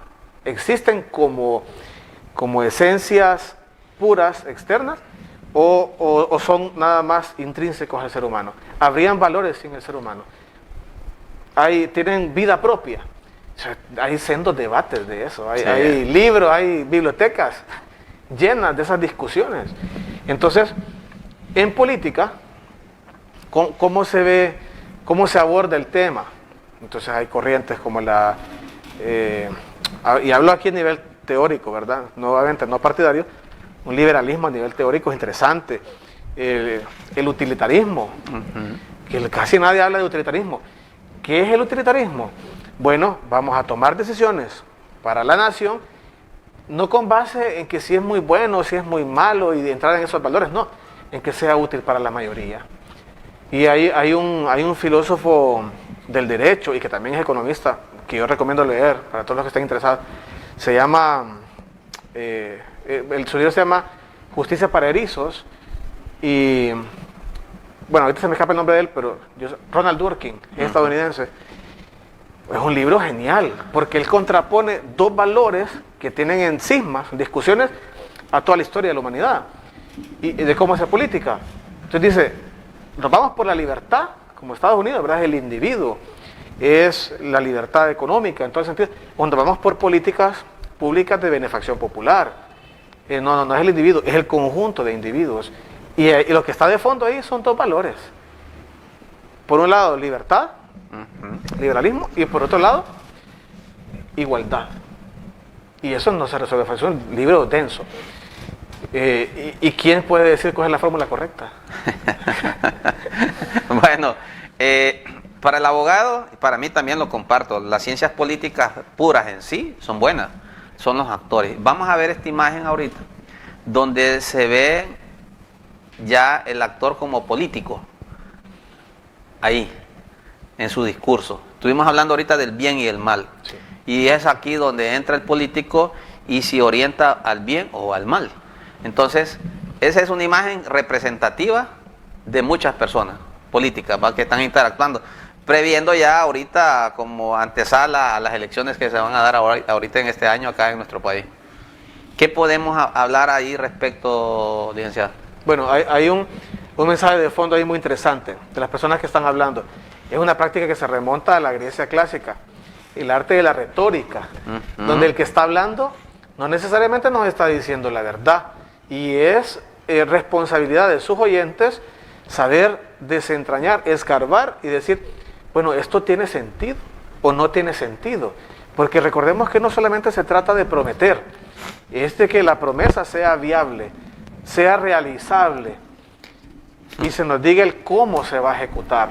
existen como esencias puras externas, o son nada más intrínsecos al ser humano. ¿Habrían valores sin el ser humano? ¿Tienen vida propia? O sea, hay sendos debates de eso, hay libros, hay bibliotecas llenas de esas discusiones. Entonces, en política, ¿cómo se ve, cómo se aborda el tema? Entonces hay corrientes como y hablo aquí a nivel teórico, ¿verdad? Nuevamente, no partidario, un liberalismo a nivel teórico es interesante, el utilitarismo, que casi nadie habla de utilitarismo. ¿Qué es el utilitarismo? Bueno, vamos a tomar decisiones para la nación, no con base en que si es muy bueno o si es muy malo y entrar en esos valores, no, en que sea útil para la mayoría. Y hay un filósofo del derecho y que también es economista, que yo recomiendo leer para todos los que estén interesados, se llama, su libro se llama Justicia para Erizos, y bueno, ahorita se me escapa el nombre de él, pero Ronald Dworkin, es estadounidense. Es un libro genial, porque él contrapone dos valores que tienen en cismas, discusiones, a toda la historia de la humanidad, y de cómo hacer política. Entonces dice, nos vamos por la libertad, como Estados Unidos, ¿verdad? Es el individuo, es la libertad económica, en todo el sentido, cuando vamos por políticas públicas de benefacción popular. No es el individuo, es el conjunto de individuos. Y lo que está de fondo ahí son dos valores. Por un lado, libertad, liberalismo, y por otro lado, igualdad. Y eso no se resuelve fácil, es un libro denso. ¿Y quién puede decir cuál es la fórmula correcta? Bueno, para el abogado, y para mí también lo comparto, las ciencias políticas puras en sí son buenas, son los actores. Vamos a ver esta imagen ahorita, donde se ve ya el actor como político, ahí, en su discurso. Estuvimos hablando ahorita del bien y el mal, sí. Y es aquí donde entra el político y se orienta al bien o al mal. Entonces, esa es una imagen representativa de muchas personas políticas, ¿va? Que están interactuando, previendo ya ahorita como antesala a las elecciones que se van a dar ahorita en este año acá en nuestro país. ¿Qué podemos hablar ahí respecto, licenciado? Bueno, hay un mensaje de fondo ahí muy interesante de las personas que están hablando. Es una práctica que se remonta a la Grecia clásica, el arte de la retórica, donde el que está hablando no necesariamente nos está diciendo la verdad, y es responsabilidad de sus oyentes saber desentrañar, escarbar y decir, bueno, ¿esto tiene sentido o no tiene sentido? Porque recordemos que no solamente se trata de prometer, es de que la promesa sea viable, sea realizable, y se nos diga el cómo se va a ejecutar.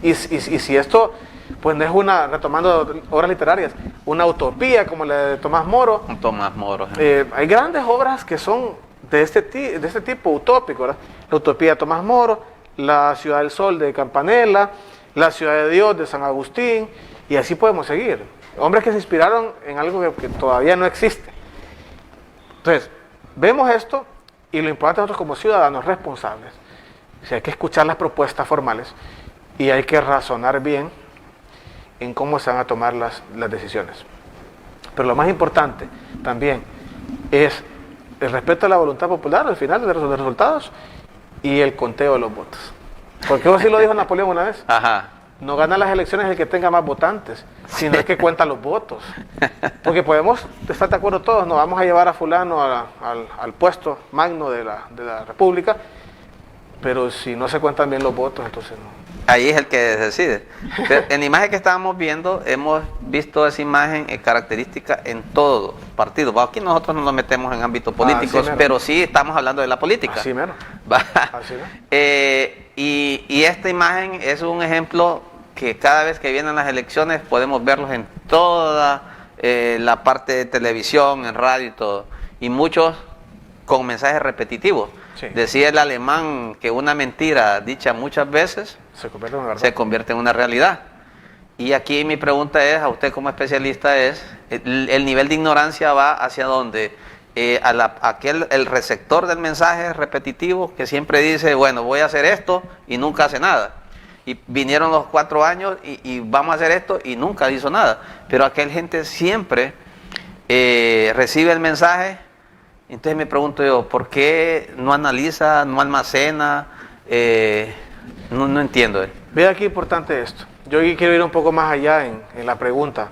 Y si esto, pues no es una, retomando obras literarias, una utopía como la de Tomás Moro. Tomás Moro. Hay grandes obras que son de este tipo utópico, ¿verdad? La utopía de Tomás Moro, la Ciudad del Sol de Campanella, la Ciudad de Dios de San Agustín, y así podemos seguir. Hombres que se inspiraron en algo que todavía no existe. Entonces, vemos esto y lo importante nosotros como ciudadanos responsables, hay que escuchar las propuestas formales y hay que razonar bien en cómo se van a tomar las decisiones. Pero lo más importante también es el respeto a la voluntad popular al final de los resultados y el conteo de los votos. Porque eso sí lo dijo Napoleón una vez. Ajá. No gana las elecciones el que tenga más votantes, sino el que cuenta los votos. Porque podemos estar de acuerdo todos, no vamos a llevar a fulano al puesto magno de la República, pero si no se cuentan bien los votos, entonces no. Ahí es el que decide. Pero en la imagen que estábamos viendo, hemos visto esa imagen característica en todo partido. Bueno, aquí nosotros no nos metemos en ámbitos políticos, pero sí estamos hablando de la política. Así mero. Así mero. Y esta imagen es un ejemplo que cada vez que vienen las elecciones podemos verlos en toda la parte de televisión, en radio y todo. Y muchos con mensajes repetitivos. Sí. Decía el alemán que una mentira dicha muchas veces se convierte en una realidad. Y aquí mi pregunta es, a usted como especialista, es el nivel de ignorancia va hacia dónde. El receptor del mensaje repetitivo que siempre dice, bueno, voy a hacer esto y nunca hace nada. Y vinieron los 4 años y vamos a hacer esto y nunca hizo nada. Pero aquel gente siempre recibe el mensaje. Entonces me pregunto yo, ¿por qué no analiza, no almacena? No entiendo. Vea qué importante esto. Yo aquí quiero ir un poco más allá en la pregunta.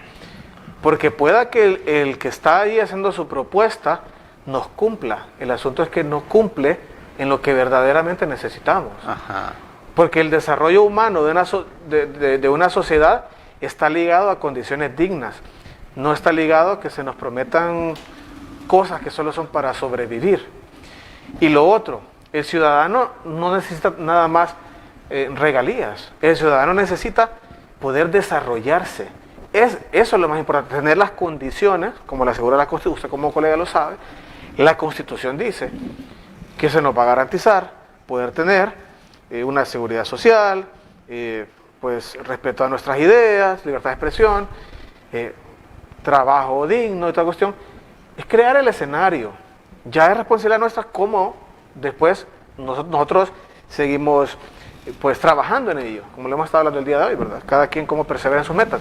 Porque pueda que el que está ahí haciendo su propuesta nos cumpla. El asunto es que no cumple en lo que verdaderamente necesitamos. Ajá. Porque el desarrollo humano de una sociedad está ligado a condiciones dignas. No está ligado a que se nos prometan cosas que solo son para sobrevivir. Y lo otro, el ciudadano no necesita nada más regalías. El ciudadano necesita poder desarrollarse. Eso es lo más importante, tener las condiciones, como lo asegura la Constitución, usted como colega lo sabe. La Constitución dice que se nos va a garantizar poder tener una seguridad social, pues respeto a nuestras ideas, libertad de expresión, trabajo digno y toda cuestión. Es crear el escenario. Ya es responsabilidad nuestra cómo después nosotros seguimos pues trabajando en ello, como lo hemos estado hablando el día de hoy, ¿verdad? Cada quien cómo persevera en sus metas.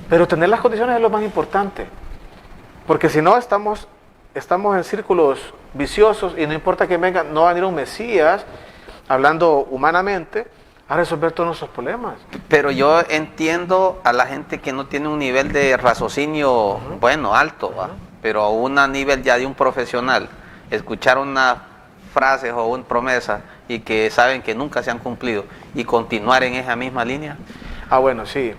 Pero tener las condiciones es lo más importante, porque si no estamos en círculos viciosos y no importa que venga, no va a venir un Mesías, hablando humanamente, a resolver todos nuestros problemas. Pero yo entiendo a la gente que no tiene un nivel de raciocinio, bueno, alto, ¿va? Pero a un nivel ya de un profesional, escuchar unas frases o una promesa y que saben que nunca se han cumplido y continuar en esa misma línea. Bueno, sí.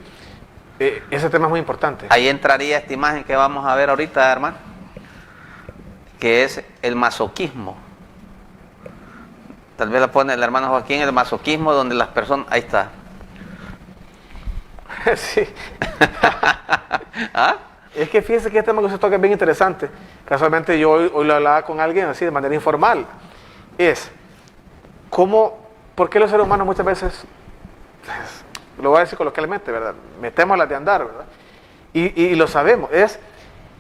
Ese tema es muy importante. Ahí entraría esta imagen que vamos a ver ahorita, hermano, que es el masoquismo. Tal vez la pone el hermano Joaquín, el masoquismo, donde las personas... Ahí está. Sí. ¿Ah? Es que fíjese que este tema que usted toca es bien interesante. Casualmente yo hoy lo hablaba con alguien así de manera informal. ¿Por qué los seres humanos muchas veces, lo voy a decir coloquialmente, ¿verdad? Metemos las de andar, ¿verdad? Y lo sabemos, es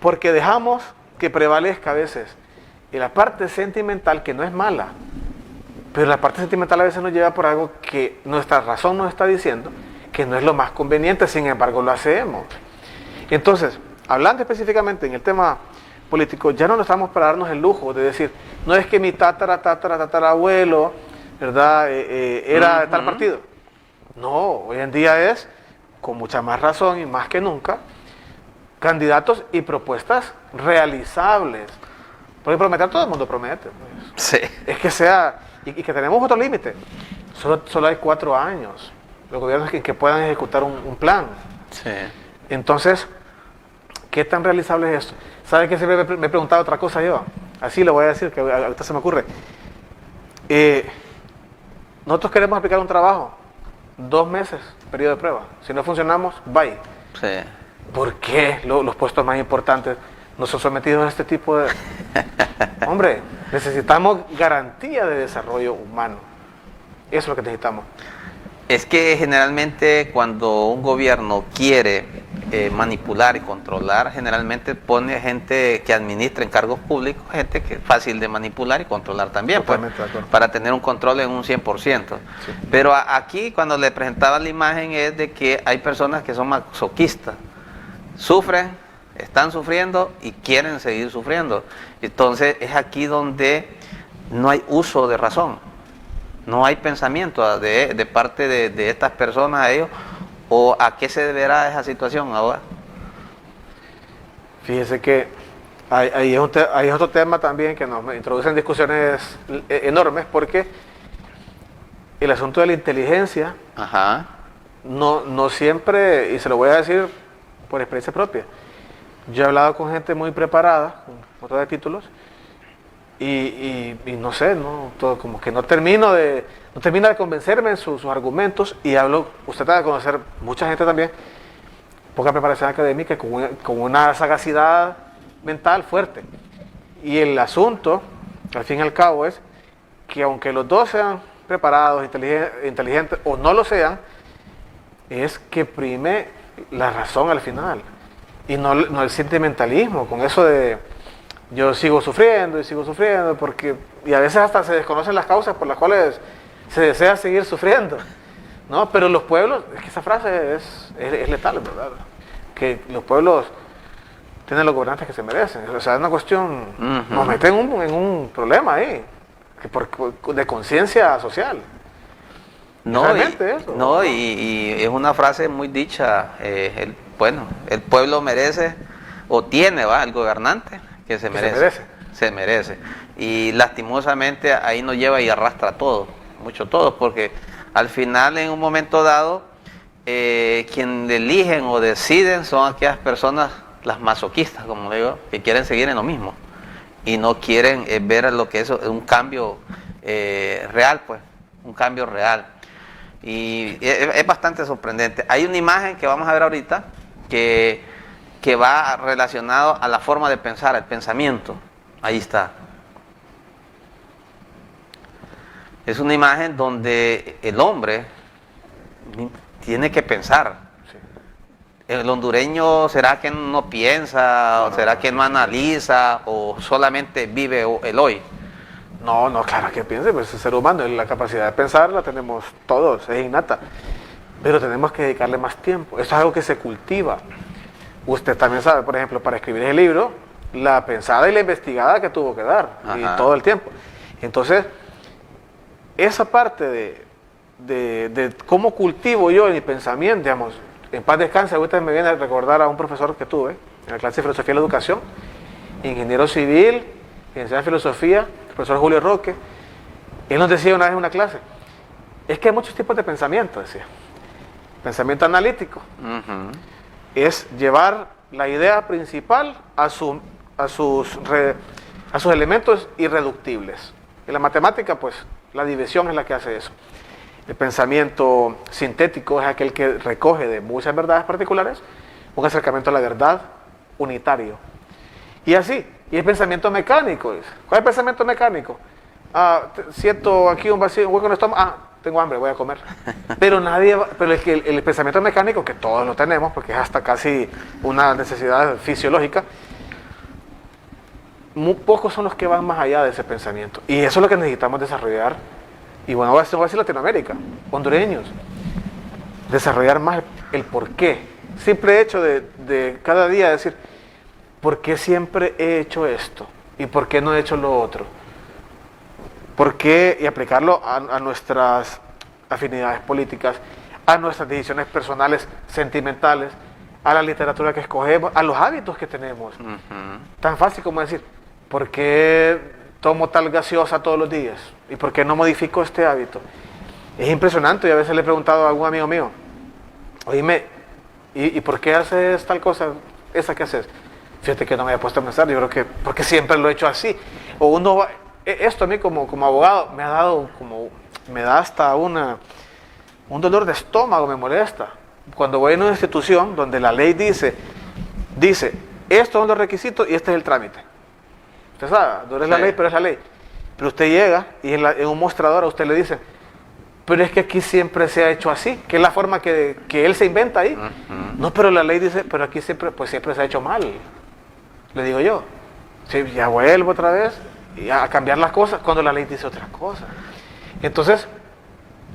porque dejamos que prevalezca a veces y la parte sentimental, que no es mala, pero la parte sentimental a veces nos lleva por algo que nuestra razón nos está diciendo que no es lo más conveniente, sin embargo lo hacemos. Entonces, hablando específicamente en el tema político, ya no nos estamos para darnos el lujo de decir, no es que mi tatarabuelo, ¿verdad? Era de tal partido. No, hoy en día es, con mucha más razón y más que nunca, candidatos y propuestas realizables. Porque prometer, todo el mundo promete. Pues. Sí. Es que sea, y que tenemos otro límite. Solo hay 4 años los gobiernos que puedan ejecutar un plan. Sí. Entonces, ¿qué tan realizable es esto? ¿Sabe que siempre me he preguntado otra cosa yo? Así lo voy a decir, que ahorita se me ocurre. Nosotros queremos aplicar un trabajo, 2 meses, periodo de prueba. Si no funcionamos, bye. Sí. ¿Por qué los puestos más importantes no son sometidos a este tipo de... Hombre, necesitamos garantía de desarrollo humano. Eso es lo que necesitamos. Es que generalmente cuando un gobierno quiere manipular y controlar, generalmente pone gente que administra en cargos públicos, gente que es fácil de manipular y controlar también, pues, para tener un control en un 100%. Sí. Pero aquí, cuando le presentaba la imagen, es de que hay personas que son masoquistas, sufren, están sufriendo y quieren seguir sufriendo. Entonces, es aquí donde no hay uso de razón, no hay pensamiento de parte de estas personas a ellos. ¿O a qué se deberá esa situación ahora? Fíjese que ahí es otro tema también que nos introduce en discusiones enormes, porque el asunto de la inteligencia no siempre, y se lo voy a decir por experiencia propia, yo he hablado con gente muy preparada, con otros de títulos, y no sé, todo, como que no termina de convencerme en sus argumentos, y hablo, usted debe conocer mucha gente también, poca preparación académica, con una sagacidad mental fuerte. Y el asunto, al fin y al cabo, es que aunque los dos sean preparados, inteligentes, o no lo sean, es que prime la razón al final, y no el sentimentalismo, con eso de yo sigo sufriendo y sigo sufriendo, y a veces hasta se desconocen las causas por las cuales se desea seguir sufriendo, ¿no? Pero los pueblos, es que esa frase es letal, ¿verdad? Que los pueblos tienen los gobernantes que se merecen. O sea, es una cuestión, nos meten en un problema ahí, de conciencia social. Y es una frase muy dicha, el pueblo merece, o tiene, el gobernante, que se merece. Y lastimosamente ahí nos lleva y arrastra todo, mucho todo, porque al final, en un momento dado, quien eligen o deciden son aquellas personas, las masoquistas, como digo, que quieren seguir en lo mismo y no quieren ver lo que es un cambio real, pues, un cambio real. Y es bastante sorprendente. Hay una imagen que vamos a ver ahorita que va relacionado a la forma de pensar, el pensamiento. Ahí está. Es una imagen donde el hombre tiene que pensar. Sí. El hondureño, ¿será que no piensa? ¿O será que no analiza? ¿O solamente vive el hoy? No, claro que piense, pues el ser humano, la capacidad de pensar la tenemos todos, es innata. Pero tenemos que dedicarle más tiempo. Eso es algo que se cultiva. Usted también sabe, por ejemplo, para escribir el libro, la pensada y la investigada que tuvo que dar, y todo el tiempo. Entonces, esa parte de cómo cultivo yo en mi pensamiento, digamos, en paz descanse, ahorita me viene a recordar a un profesor que tuve en la clase de Filosofía de la Educación, ingeniero civil, licenciado en Filosofía, el profesor Julio Roque. Él nos decía una vez en una clase, es que hay muchos tipos de pensamiento, decía. Pensamiento analítico. Es llevar la idea principal a sus elementos irreductibles. En la matemática, pues, la división es la que hace eso. El pensamiento sintético es aquel que recoge de muchas verdades particulares un acercamiento a la verdad unitario. Y así. Y el pensamiento mecánico. ¿Cuál es el pensamiento mecánico? Siento aquí un vacío, un hueco en el estómago. Tengo hambre, voy a comer. Pero es que el pensamiento mecánico, que todos lo tenemos, porque es hasta casi una necesidad fisiológica, muy pocos son los que van más allá de ese pensamiento. Y eso es lo que necesitamos desarrollar. Y bueno, voy a decir Latinoamérica, hondureños, desarrollar más el por qué. Simple hecho de cada día decir, ¿por qué siempre he hecho esto? ¿Y por qué no he hecho lo otro? ¿Por qué? Y aplicarlo a nuestras afinidades políticas, a nuestras decisiones personales, sentimentales, a la literatura que escogemos, a los hábitos que tenemos. Tan fácil como decir, ¿por qué tomo tal gaseosa todos los días? ¿Y por qué no modifico este hábito? Es impresionante. Y a veces le he preguntado a algún amigo mío, oíme, ¿y por qué haces tal cosa, esa que haces? Fíjate que no me había puesto a pensar, yo creo que porque siempre lo he hecho así. O uno va, esto a mí como abogado me da hasta un dolor de estómago, me molesta. Cuando voy a una institución donde la ley dice, estos son los requisitos y este es el trámite. Usted sabe, no es la ley, pero es la ley. Pero usted llega y en un mostrador a usted le dice, pero es que aquí siempre se ha hecho así, que es la forma que él se inventa ahí. No, pero la ley dice, pero aquí siempre, pues siempre se ha hecho mal, le digo yo. Sí, ya vuelvo otra vez a cambiar las cosas cuando la ley dice otra cosa. Entonces,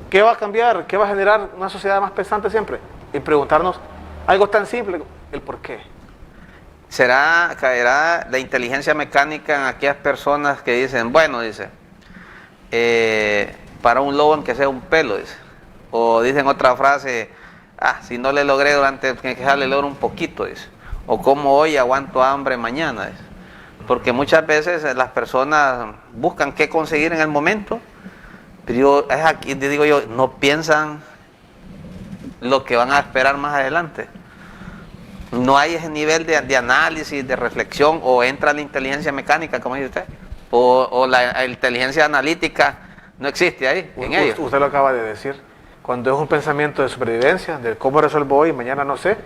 ¿qué va a cambiar? ¿Qué va a generar una sociedad más pensante siempre? Y preguntarnos algo tan simple, el por qué. Caerá la inteligencia mecánica en aquellas personas que dicen, bueno, dice, para un lobo aunque sea un pelo, dice. O dicen otra frase, si no le logré durante que le logro un poquito, dice. O como hoy aguanto hambre mañana, dice. Porque muchas veces las personas buscan qué conseguir en el momento, pero es aquí, digo yo, no piensan lo que van a esperar más adelante. No hay ese nivel de análisis, de reflexión, o entra la inteligencia mecánica, como dice usted, o la inteligencia analítica no existe ahí, en ellos. Usted lo acaba de decir. Cuando es un pensamiento de supervivencia, de cómo resuelvo hoy y mañana no sé,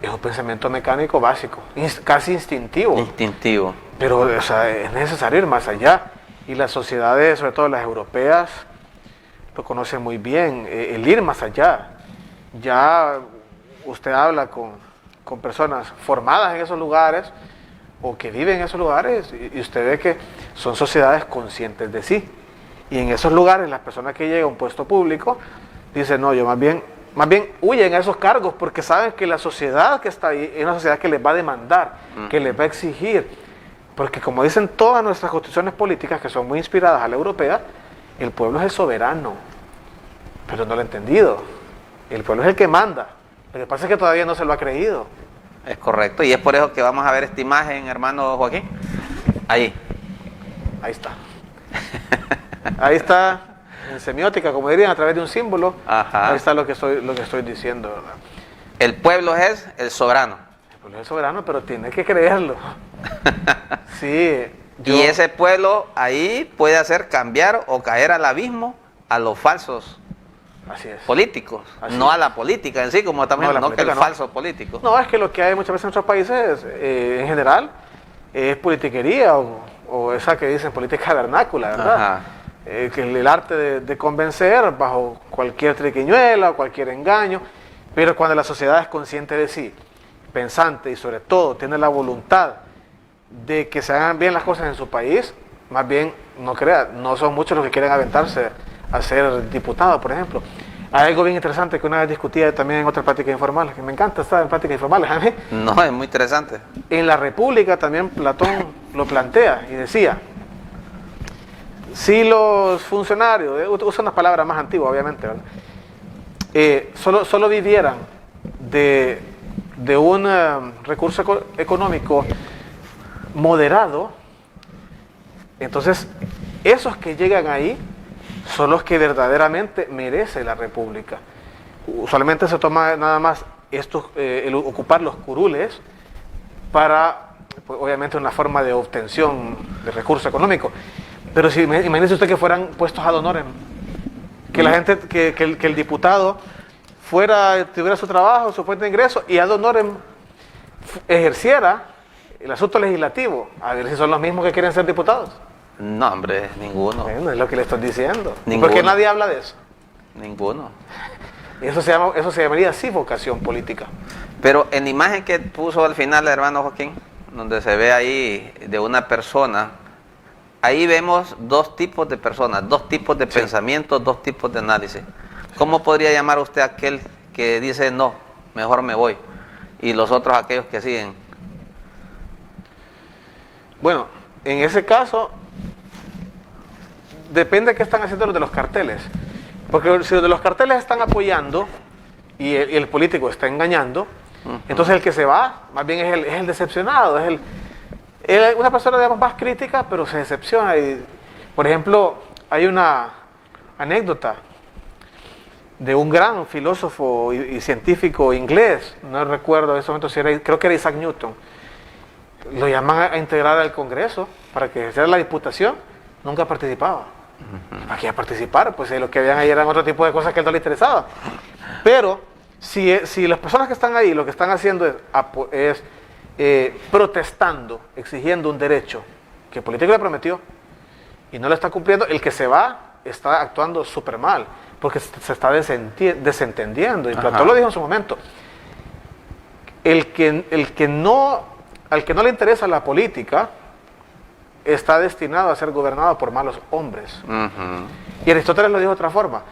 es un pensamiento mecánico básico, casi instintivo. Instintivo. Pero o sea, es necesario ir más allá. Y las sociedades, sobre todo las europeas, lo conocen muy bien, el ir más allá. Ya usted habla con personas formadas en esos lugares o que viven en esos lugares y usted ve que son sociedades conscientes de sí. Y en esos lugares las personas que llegan a un puesto público dicen, no, yo más bien huyen a esos cargos porque saben que la sociedad que está ahí es una sociedad que les va a demandar, que les va a exigir. Porque como dicen todas nuestras constituciones políticas, que son muy inspiradas a la europea, el pueblo es el soberano. Pero no lo he entendido. El pueblo es el que manda. Lo que pasa es que todavía no se lo ha creído. Es correcto, y es por eso que vamos a ver esta imagen, hermano Joaquín. Ahí está. Ahí está, en semiótica, como dirían, a través de un símbolo. Ahí está lo que estoy diciendo, ¿verdad? El pueblo es el soberano. El pueblo es el soberano, pero tiene que creerlo. Sí. Y ese pueblo ahí puede hacer cambiar o caer al abismo a los falsos políticos. No a la política en sí, como también, no que el falso político. No, es que lo que hay muchas veces en nuestros países, en general, es politiquería o esa que dicen política vernácula, ¿verdad? Que el arte de convencer bajo cualquier triquiñuela o cualquier engaño, pero cuando la sociedad es consciente de sí, pensante y sobre todo tiene la voluntad de que se hagan bien las cosas en su país, más bien, no crea, no son muchos los que quieren aventarse a ser diputado, por ejemplo. Hay algo bien interesante que una vez discutía también en otras prácticas informales, que me encanta estar en prácticas informales a mí. No, es muy interesante. En la República también Platón lo plantea y decía, si los funcionarios, usa unas palabras más antiguas obviamente, ¿verdad? Solo vivieran de un recurso económico moderado, entonces esos que llegan ahí son los que verdaderamente merece la República. Usualmente se toma nada más el ocupar los curules para, pues, obviamente, una forma de obtención de recursos económicos. Pero si imagínese usted que fueran puestos ad honorem, que la gente, que el diputado tuviera su trabajo, su fuente de ingreso y ad honorem ejerciera el asunto legislativo. A ver si son los mismos que quieren ser diputados. No, hombre, ninguno. Bueno, es lo que le estoy diciendo. Ninguno. Porque nadie habla de eso. Ninguno. Eso se llamaría así vocación política. Pero en la imagen que puso al final el hermano Joaquín, donde se ve ahí de una persona, ahí vemos dos tipos de personas, dos tipos de pensamientos, dos tipos de análisis. ¿Cómo podría llamar usted a aquel que dice no, mejor me voy? Y los otros aquellos que siguen. Bueno, en ese caso depende de qué están haciendo los de los carteles. Porque si los de los carteles están apoyando y el político está engañando, entonces el que se va, más bien es el decepcionado, es una persona, digamos, más crítica, pero se decepciona. Y, por ejemplo, hay una anécdota de un gran filósofo y científico inglés, no recuerdo en ese momento si era, creo que era Isaac Newton. Lo llaman a integrar al Congreso para que ejerciera la diputación, nunca participaba. ¿Para qué iba a participar? Pues lo que habían ahí eran otro tipo de cosas que a él no le interesaba. Pero si las personas que están ahí lo que están haciendo es protestando, exigiendo un derecho que el político le prometió y no lo está cumpliendo, el que se va está actuando súper mal, porque se está desentendiendo. Y Platón lo dijo en su momento. Al que no le interesa la política, está destinado a ser gobernado por malos hombres. Y Aristóteles lo dijo de otra forma.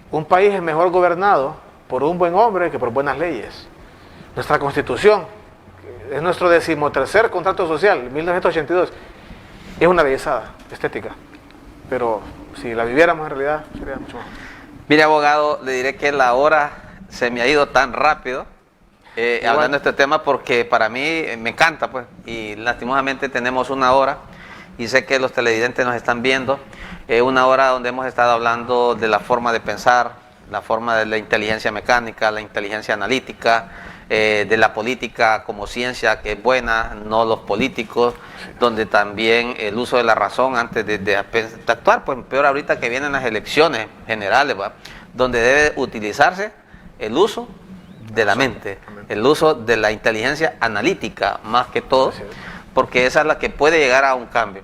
Un país es mejor gobernado por un buen hombre que por buenas leyes. Nuestra Constitución, es nuestro 13º contrato social, 1982, es una bellezada estética. Pero si la viviéramos en realidad, sería mucho mejor. Mire, abogado, le diré que la hora se me ha ido tan rápido hablando de este tema, porque para mí me encanta, pues, y lastimosamente tenemos una hora, y sé que los televidentes nos están viendo, una hora donde hemos estado hablando de la forma de pensar, la forma de la inteligencia mecánica, la inteligencia analítica, de la política como ciencia que es buena, no los políticos, donde también el uso de la razón antes de actuar, pues peor ahorita que vienen las elecciones generales, ¿va? Donde debe utilizarse el uso de la mente, el uso de la inteligencia analítica más que todo, porque esa es la que puede llegar a un cambio.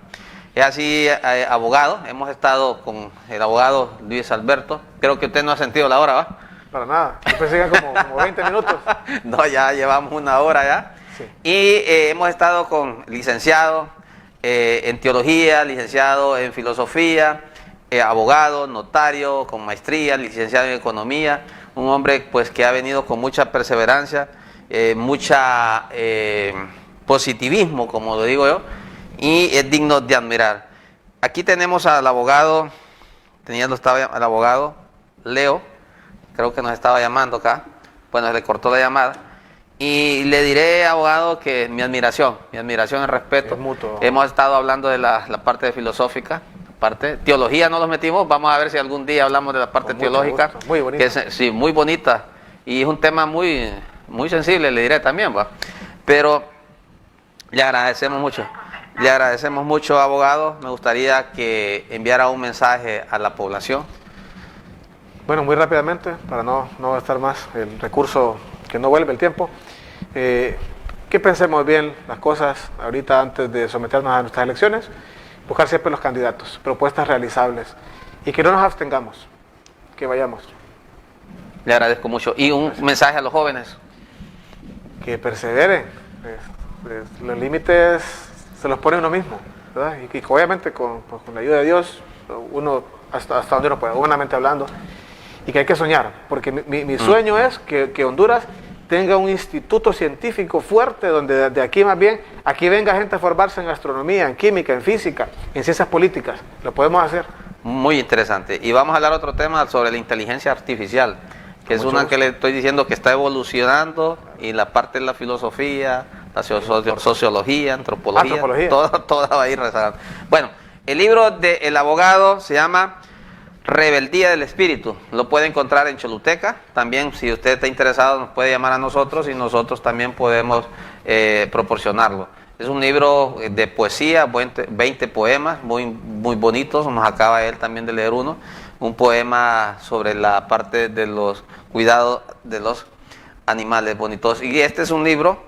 Es así, abogado, hemos estado con el abogado Luis Alberto, creo que usted no ha sentido la hora, ¿va? Para nada, yo pensé que era como 20 minutos. No, ya llevamos una hora ya. Sí. Y hemos estado con licenciado en teología, licenciado en filosofía, abogado, notario, con maestría, licenciado en economía, un hombre pues que ha venido con mucha perseverancia, mucha positivismo, como lo digo yo, y es digno de admirar. Aquí tenemos al abogado, al abogado Leo, creo que nos estaba llamando acá, bueno, le cortó la llamada, y le diré, abogado, que mi admiración y respeto. Es mutuo. Hemos estado hablando de la parte filosófica, teología no los metimos, vamos a ver si algún día hablamos de la parte teológica, muy bonita. Sí, muy bonita, y es un tema muy, muy sensible, le diré también, ¿va? Pero le agradecemos mucho, abogado. Me gustaría que enviara un mensaje a la población. Bueno, muy rápidamente, para no gastar más el recurso que no vuelve el tiempo, que pensemos bien las cosas ahorita antes de someternos a nuestras elecciones, buscar siempre los candidatos, propuestas realizables, y que no nos abstengamos, que vayamos. Le agradezco mucho. Y un mensaje a los jóvenes. Que perseveren, los límites se los pone uno mismo, ¿verdad? Y obviamente con la ayuda de Dios, uno hasta donde uno pueda, humanamente hablando, y que hay que soñar, porque mi sueño es que Honduras tenga un instituto científico fuerte, donde de aquí más bien, aquí venga gente a formarse en astronomía, en química, en física, en ciencias políticas. Lo podemos hacer. Muy interesante. Y vamos a hablar otro tema sobre la inteligencia artificial, que es una que le estoy diciendo que está evolucionando, y la parte de la filosofía, la sociología, antropología, toda va a ir rezagando. Bueno, el libro del abogado se llama Rebeldía del Espíritu. Lo puede encontrar en Choluteca. También, si usted está interesado, nos puede llamar a nosotros y nosotros también podemos proporcionarlo. Es un libro de poesía, 20 poemas muy, muy bonitos. Nos acaba él también de leer uno. Un poema sobre la parte de los cuidados de los animales bonitos. Y este es un libro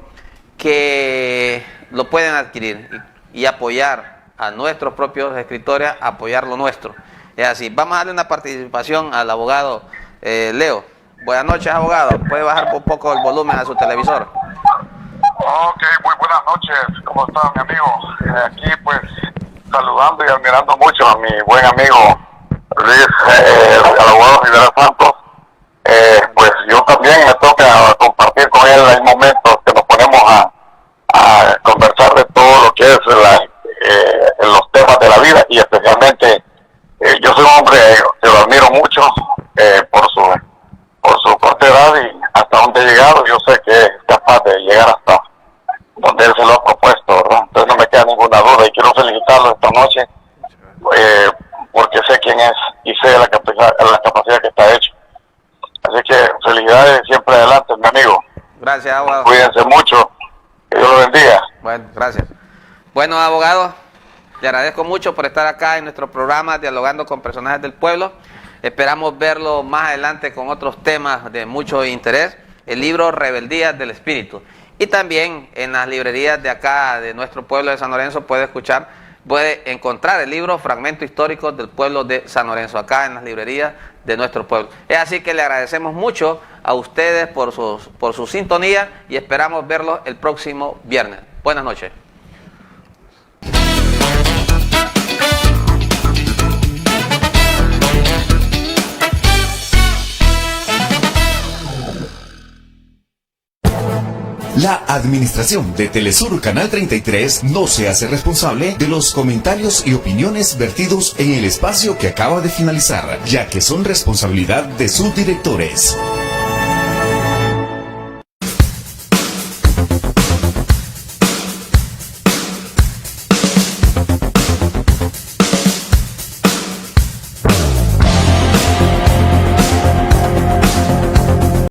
que lo pueden adquirir y apoyar a nuestros propios escritores, apoyar lo nuestro. Es así. Vamos a darle una participación al abogado Leo. Buenas noches, abogado. ¿Puede bajar un poco el volumen a su televisor? Ok, muy buenas noches. ¿Cómo está, mi amigo? Aquí, pues, saludando y admirando mucho a mi buen amigo Luis, el abogado Rivera Santos. Pues yo también me toca compartir con él. Hay momentos que nos ponemos a conversar de todo lo que es los temas de la vida, y especialmente yo soy un hombre que lo admiro mucho por su corta edad y hasta donde ha llegado. Yo sé que es capaz de llegar hasta donde él se lo ha propuesto, ¿verdad? Entonces no me queda ninguna duda, y quiero felicitarlo esta noche porque sé quién es y sé la capacidad que está hecho. Así que felicidades, siempre adelante, mi amigo. Gracias, abogado. Cuídense mucho, que Dios lo bendiga. Bueno, gracias. Bueno, abogado, le agradezco mucho por estar acá en nuestro programa Dialogando con Personajes del Pueblo. Esperamos verlo más adelante con otros temas de mucho interés. El libro Rebeldía del Espíritu. Y también en las librerías de acá, de nuestro pueblo de San Lorenzo, puede escuchar puede encontrar el libro Fragmentos Históricos del Pueblo de San Lorenzo, acá en las librerías de nuestro pueblo. Es así que le agradecemos mucho a ustedes por su sintonía y esperamos verlos el próximo viernes. Buenas noches. La administración de Telesur Canal 33 no se hace responsable de los comentarios y opiniones vertidos en el espacio que acaba de finalizar, ya que son responsabilidad de sus directores.